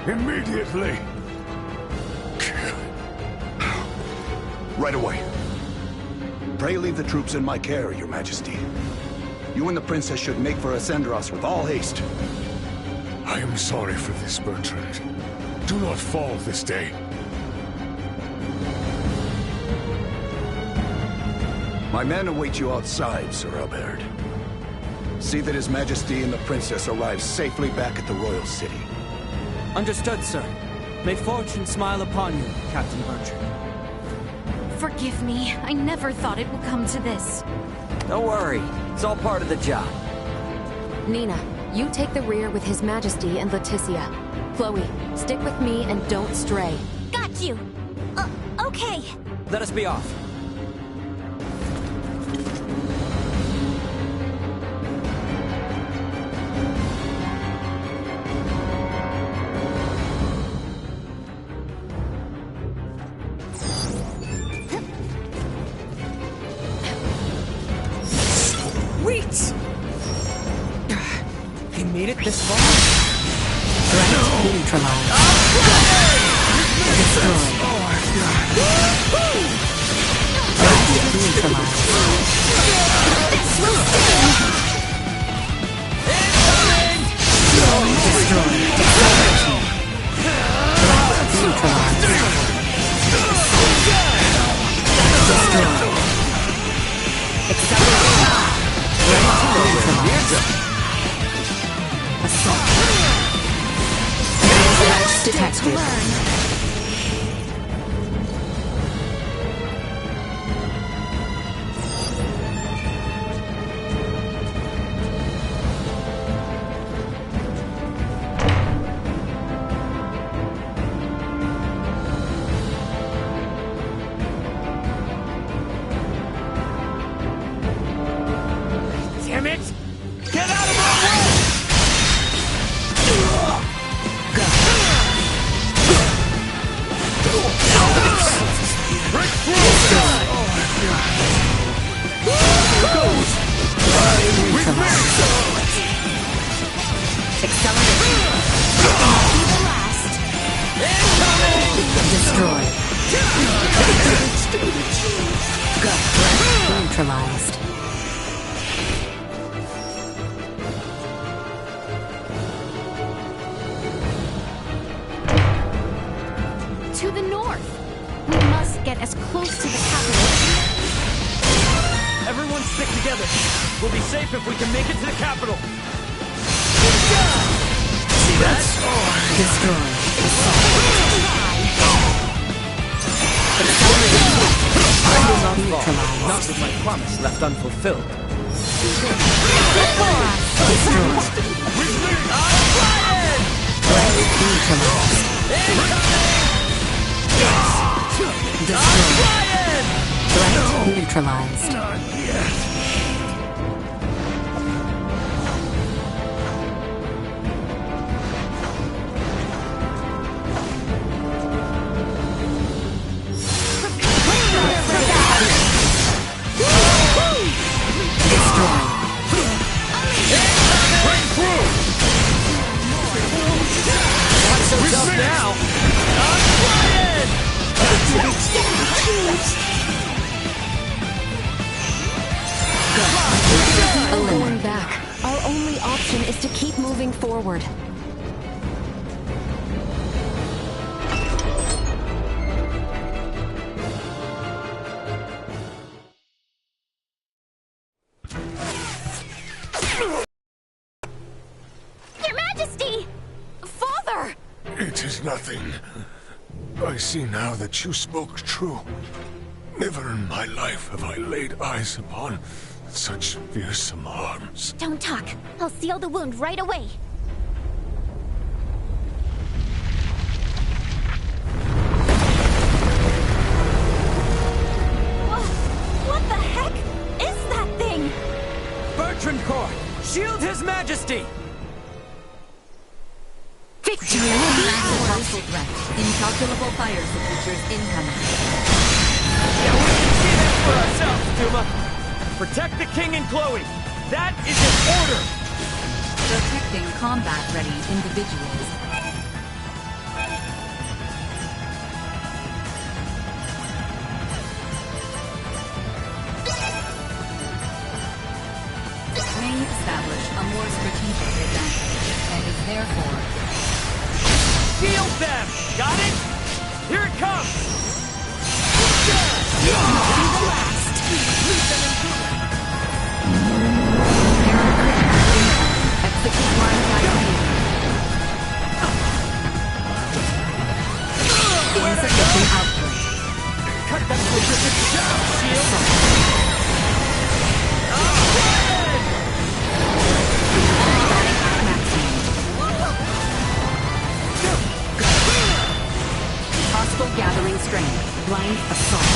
immediately. Right away. Pray leave the troops in my care, Your Majesty. You and the princess should make for Ascendros with all haste. I am sorry for this, Bertrand. Do not fall this day. My men await you outside, Sir Albert. See that His Majesty and the Princess arrive safely back at the Royal City. Understood, sir. May fortune smile upon you, Captain Bertrand. Forgive me. I never thought it would come to this. Don't worry. It's all part of the job. Nina, you take the rear with His Majesty and Leticia. Chloe, stick with me and don't stray. Got you. Okay. Let us be off. Made it this far? Threat neutralized. Destroyed. Threat neutralized. Destroyed. Threat neutralized. Destroyed. Accelerate. Threat neutralized. Assault. Threat detected. Damn it! Get out of my way! Acceleration. Destroy. Gut threat neutralized. To the north. We must get as close to the capital. Everyone stick together. We'll be safe if we can make it to the capital. See that? Destroy. Neutralized. Not with my promise left unfulfilled. Threat neutralized. Not yet. Going back. Our only option is to keep moving forward. Your Majesty! Father! It is nothing. I see now that you spoke true. Never in my life have I laid eyes upon such fearsome arms. Don't talk. I'll seal the wound right away. What the heck is that thing? Bertrand Court, shield His Majesty! Victory! Massive hostile threat. Incalculable fire signatures incoming. Yeah, we can see that for ourselves, Duma. Protect the king and Chloe. That is an order. Protecting combat-ready individuals. May establish a more strategic advantage, and is therefore... Shield them! Got it? Here it comes! Be the last. Execute line of activity. Insufficient output. Cut that specific shield! Hostile gathering strength. Blind assault.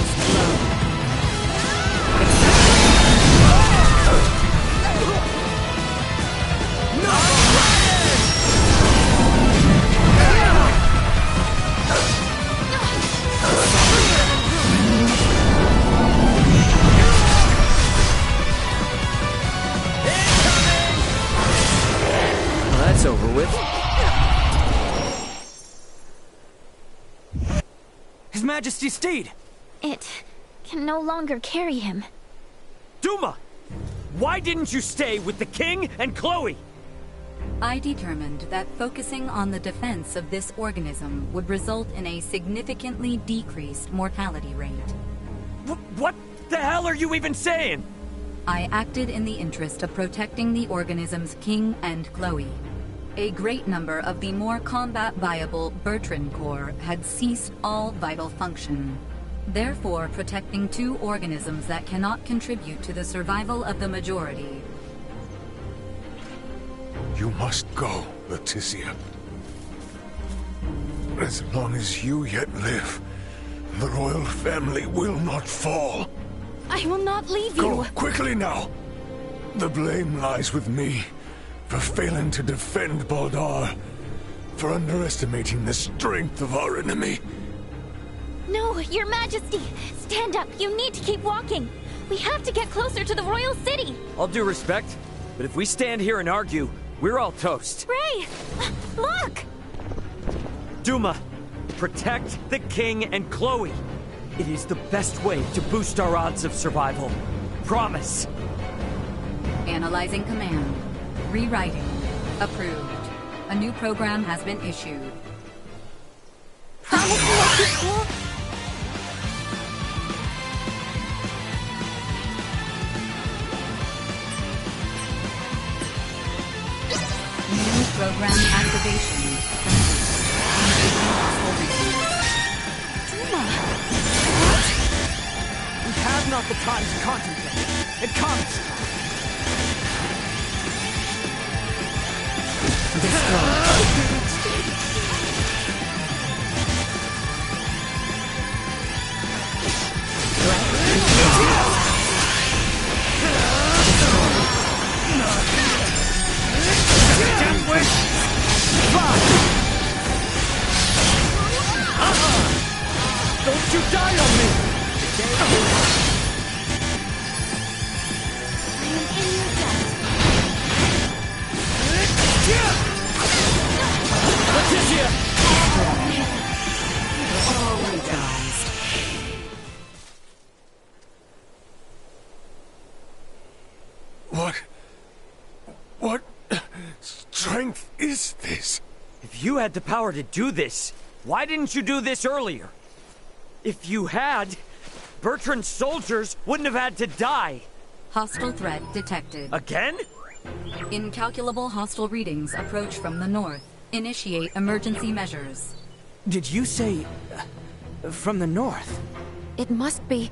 Most flow. Well, that's over with. His Majesty's steed! It can no longer carry him. Duma! Why didn't you stay with the king and Chloe? I determined that focusing on the defense of this organism would result in a significantly decreased mortality rate. What the hell are you even saying? I acted in the interest of protecting the organism's king and Chloe. A great number of the more combat-viable Bertrand Corps had ceased all vital function. Therefore, protecting two organisms that cannot contribute to the survival of the majority. You must go, Leticia. As long as you yet live, the royal family will not fall. I will not leave you! Go, quickly now! The blame lies with me for failing to defend Baldar, for underestimating the strength of our enemy. No, Your Majesty! Stand up! You need to keep walking! We have to get closer to the royal city! All due respect, but if we stand here and argue, we're all toast. Ray! Look! Duma, protect the king and Chloe. It is the best way to boost our odds of survival. Promise. Analyzing command. Rewriting. Approved. A new program has been issued. Promise you won't be cool? New program activation. Duma! We have not the time to contemplate. It comes! Don't you die on me! I am in your debt. Leticia! What strength is this? If you had the power to do this, why didn't you do this earlier? If you had, Bertrand's soldiers wouldn't have had to die. Hostile threat detected. Again? Incalculable hostile readings approach from the north. Initiate emergency measures. Did you say... from the north? It must be...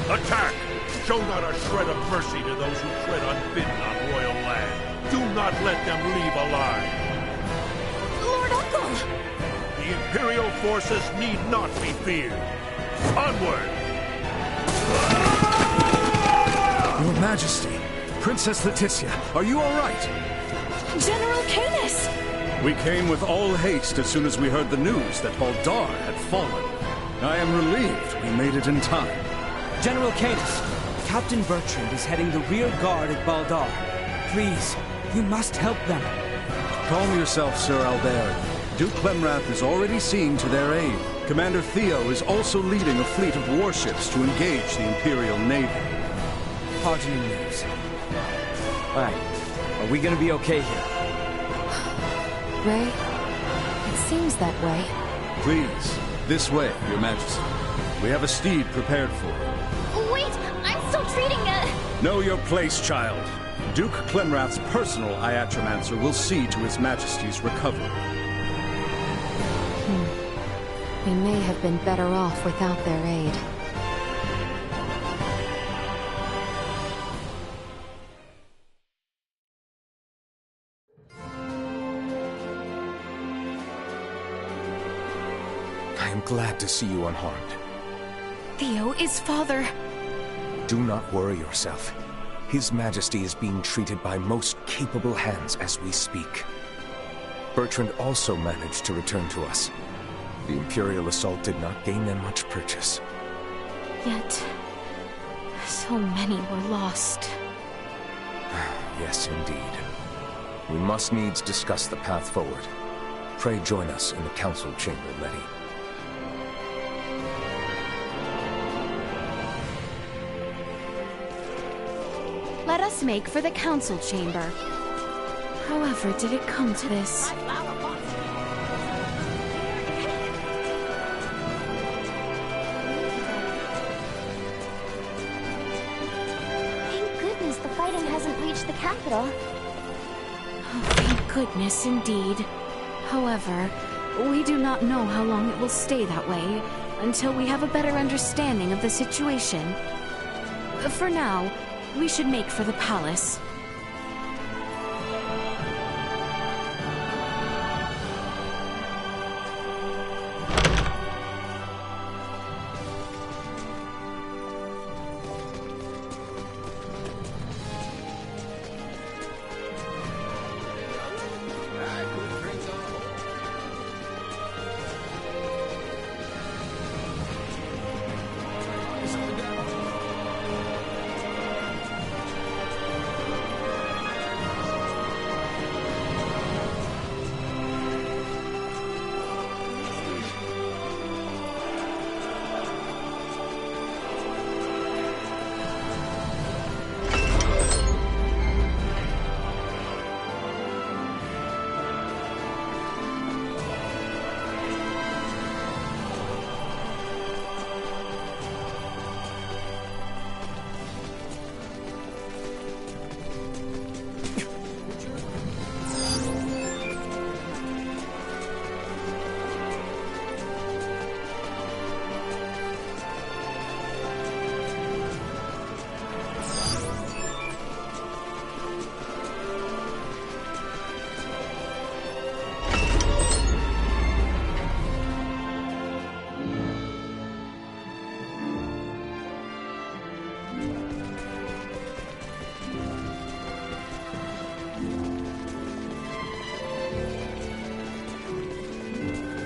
Attack! Show not a shred of mercy to those who tread unbidden on royal land. Do not let them leave alive. Lord Uncle! The Imperial forces need not be feared. Onward! Your Majesty, Princess Leticia, are you all right? General Canis! We came with all haste as soon as we heard the news that Baldar had fallen. I am relieved we made it in time. General Canis, Captain Bertrand is heading the rear guard at Baldar. Please, you must help them. Calm yourself, Sir Albert. Duke Clemrath is already seeing to their aid. Commander Theo is also leading a fleet of warships to engage the Imperial Navy. Progeny news. Alright, are we gonna be okay here? Ray, it seems that way. Please, this way, Your Majesty. We have a steed prepared for you. Wait! I'm still treating Know your place, child. Duke Clemrath's personal Iatromancer will see to His Majesty's recovery. We may have been better off without their aid. I am glad to see you unharmed. Theo is father. Do not worry yourself. His Majesty is being treated by most capable hands as we speak. Bertrand also managed to return to us. The Imperial assault did not gain them much purchase. Yet, so many were lost. Yes, indeed. We must needs discuss the path forward. Pray join us in the council chamber, Letty. Let us make for the council chamber. However did it come to this? Thank goodness the fighting hasn't reached the capital. Oh, thank goodness, indeed. However, we do not know how long it will stay that way until we have a better understanding of the situation. For now, we should make for the palace.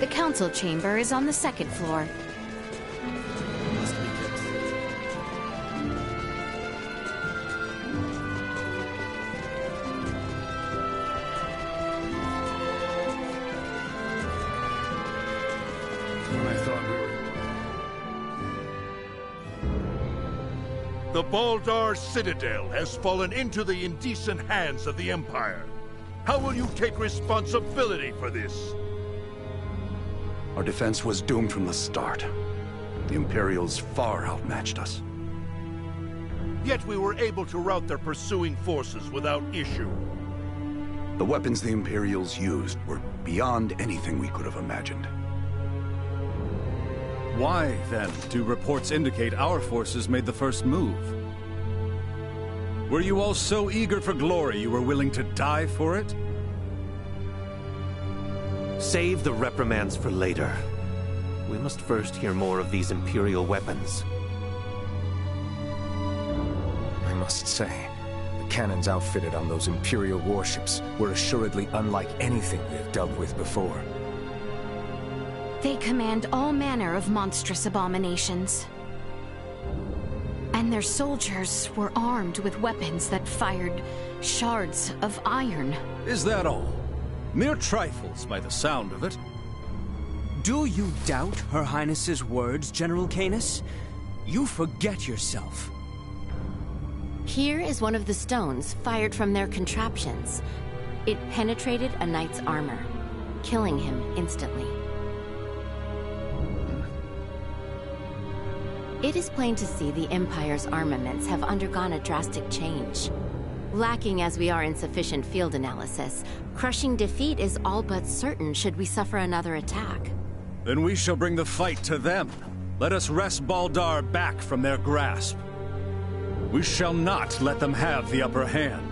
The council chamber is on the second floor. The Baldar Citadel has fallen into the indecent hands of the Empire. How will you take responsibility for this? Our defense was doomed from the start. The Imperials far outmatched us. Yet we were able to rout their pursuing forces without issue. The weapons the Imperials used were beyond anything we could have imagined. Why, then, do reports indicate our forces made the first move? Were you all so eager for glory you were willing to die for it? Save the reprimands for later. We must first hear more of these Imperial weapons. I must say, the cannons outfitted on those Imperial warships were assuredly unlike anything we have dealt with before. They command all manner of monstrous abominations. And their soldiers were armed with weapons that fired shards of iron. Is that all? Mere trifles, by the sound of it. Do you doubt Her Highness's words, General Canis? You forget yourself. Here is one of the stones fired from their contraptions. It penetrated a knight's armor, killing him instantly. It is plain to see the Empire's armaments have undergone a drastic change. Lacking as we are in sufficient field analysis, crushing defeat is all but certain should we suffer another attack. Then we shall bring the fight to them. Let us wrest Baldar back from their grasp. We shall not let them have the upper hand.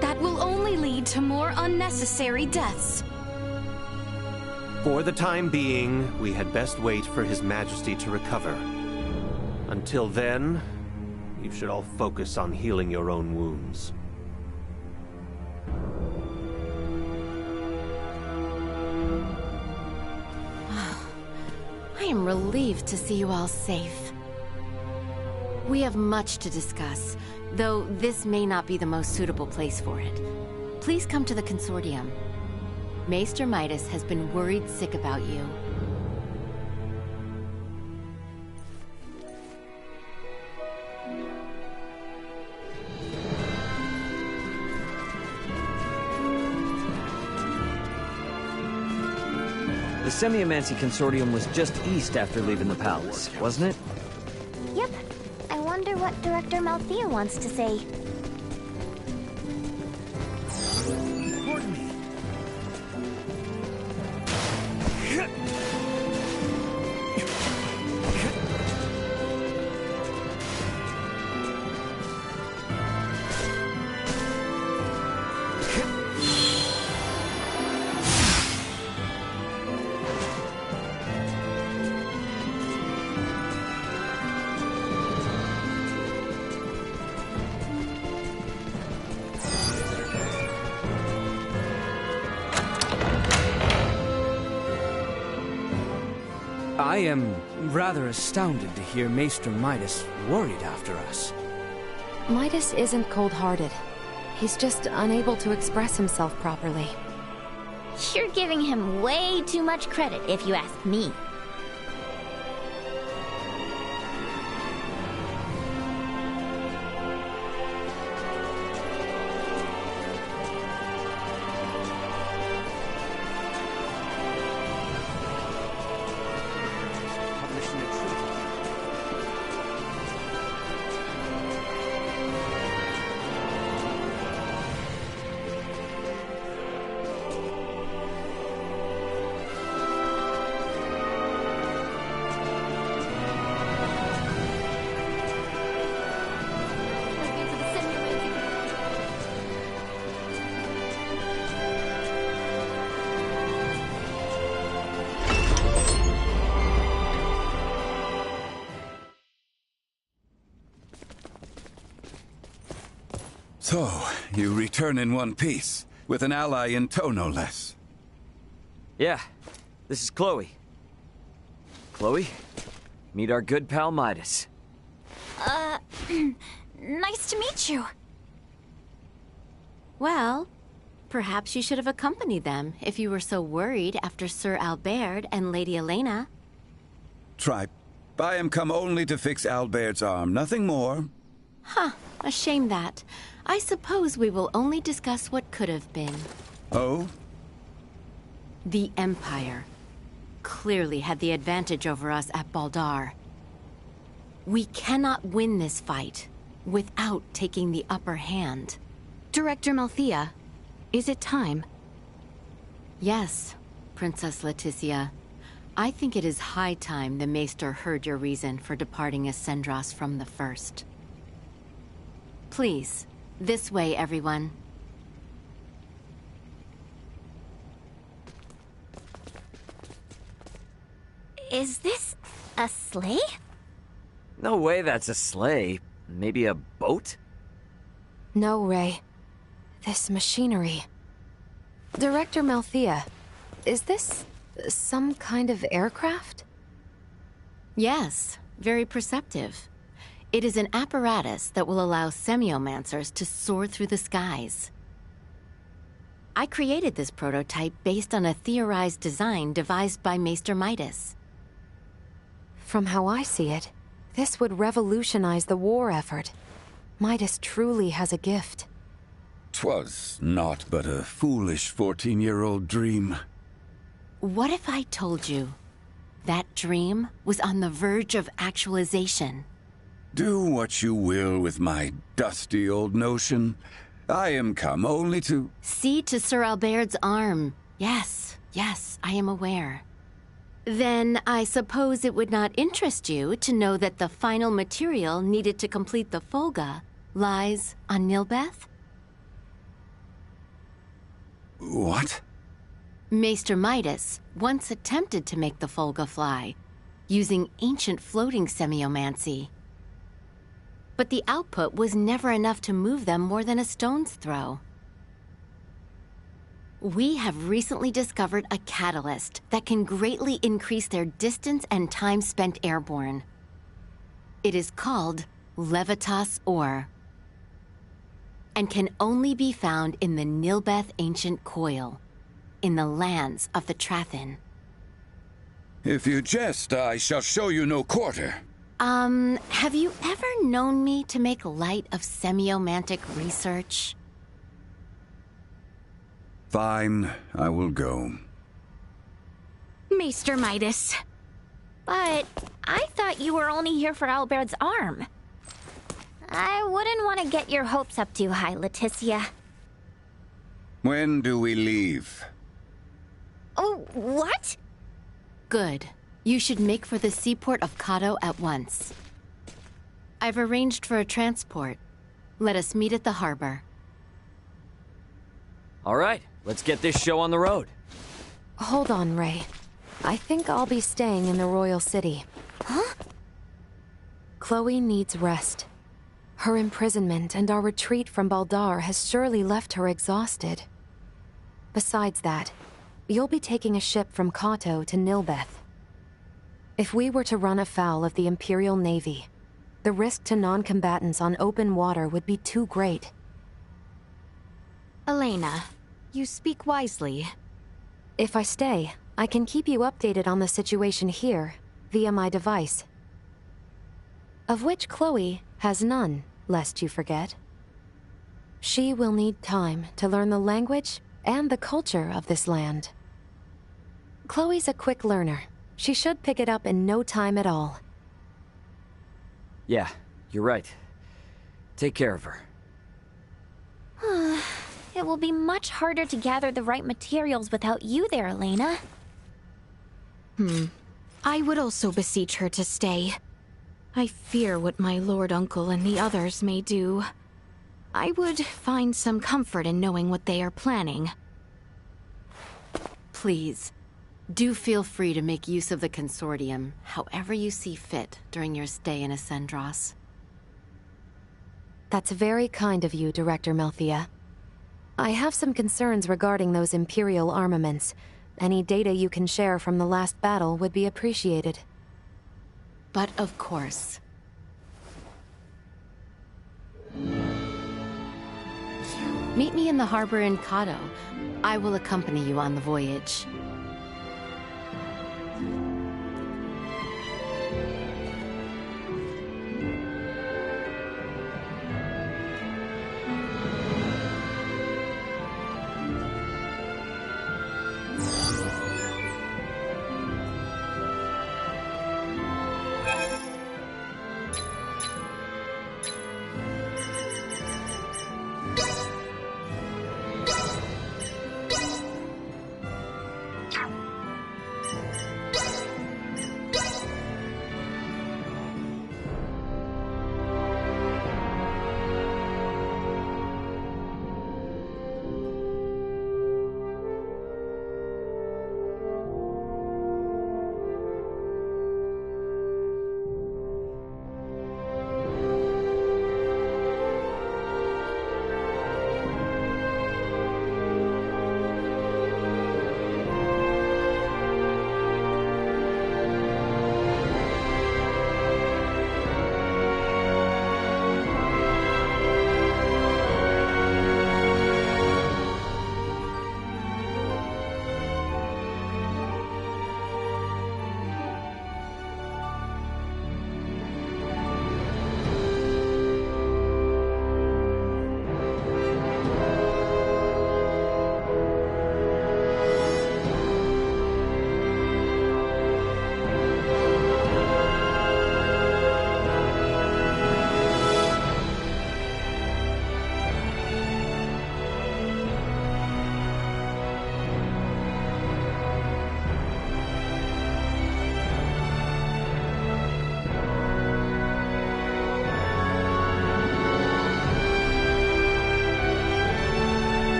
That will only lead to more unnecessary deaths. For the time being, we had best wait for His Majesty to recover. Until then, you should all focus on healing your own wounds. I am relieved to see you all safe. We have much to discuss, though this may not be the most suitable place for it. Please come to the Consortium. Maester Midas has been worried sick about you. The Semiomancy Consortium was just east after leaving the palace, wasn't it? Yep. I wonder what Director Malthea wants to say. I am rather astounded to hear Maester Midas worried after us. Midas isn't cold-hearted. He's just unable to express himself properly. You're giving him way too much credit, if you ask me. So, you return in one piece, with an ally in tow no less. Yeah, this is Chloe. Chloe, meet our good pal Midas. Nice to meet you. Well, perhaps you should have accompanied them if you were so worried after Sir Albert and Lady Elena. Tripe, I am come only to fix Albert's arm, nothing more. Huh, a shame that. I suppose we will only discuss what could have been. Oh? The Empire clearly had the advantage over us at Baldar. We cannot win this fight without taking the upper hand. Director Malthea, is it time? Yes, Princess Leticia. I think it is high time the Maester heard your reason for departing Ascendros from the first. Please, this way, everyone. Is this a sleigh? No way that's a sleigh. Maybe a boat? No, Ray. This machinery. Director Malthea, is this some kind of aircraft? Yes, very perceptive. It is an apparatus that will allow semiomancers to soar through the skies. I created this prototype based on a theorized design devised by Maester Midas. From how I see it, this would revolutionize the war effort. Midas truly has a gift. 'Twas naught but a foolish 14-year-old dream. What if I told you that dream was on the verge of actualization? Do what you will with my dusty old notion. I am come only to... See to Sir Albert's arm. Yes, I am aware. Then I suppose it would not interest you to know that the final material needed to complete the Folga lies on Nilbeth? What? Maester Midas once attempted to make the Folga fly, using ancient floating semiomancy. But the output was never enough to move them more than a stone's throw. We have recently discovered a catalyst that can greatly increase their distance and time spent airborne. It is called Levitas Ore, and can only be found in the Nilbeth Ancient Coil, in the lands of the Trathin. If you jest, I shall show you no quarter. Have you ever known me to make light of semiomantic research? Fine, I will go. Maester Midas. But I thought you were only here for Albert's arm. I wouldn't want to get your hopes up too high, Leticia. When do we leave? Oh, what? Good. You should make for the seaport of Kato at once. I've arranged for a transport. Let us meet at the harbor. All right, let's get this show on the road. Hold on, Ray. I think I'll be staying in the Royal City. Huh? Chloe needs rest. Her imprisonment and our retreat from Baldar has surely left her exhausted. Besides that, you'll be taking a ship from Kato to Nilbeth. If we were to run afoul of the Imperial Navy, the risk to non-combatants on open water would be too great. Elena, you speak wisely. If I stay, I can keep you updated on the situation here, via my device. Of which Chloe has none, lest you forget. She will need time to learn the language and the culture of this land. Chloe's a quick learner. She should pick it up in no time at all. Yeah, you're right. Take care of her. It will be much harder to gather the right materials without you there, Elena. I would also beseech her to stay. I fear what my Lord Uncle and the others may do. I would find some comfort in knowing what they are planning. Please, do feel free to make use of the Consortium, however you see fit during your stay in Ascendros. That's very kind of you, Director Melthia. I have some concerns regarding those Imperial armaments. Any data you can share from the last battle would be appreciated. But of course. Meet me in the harbor in Kato. I will accompany you on the voyage.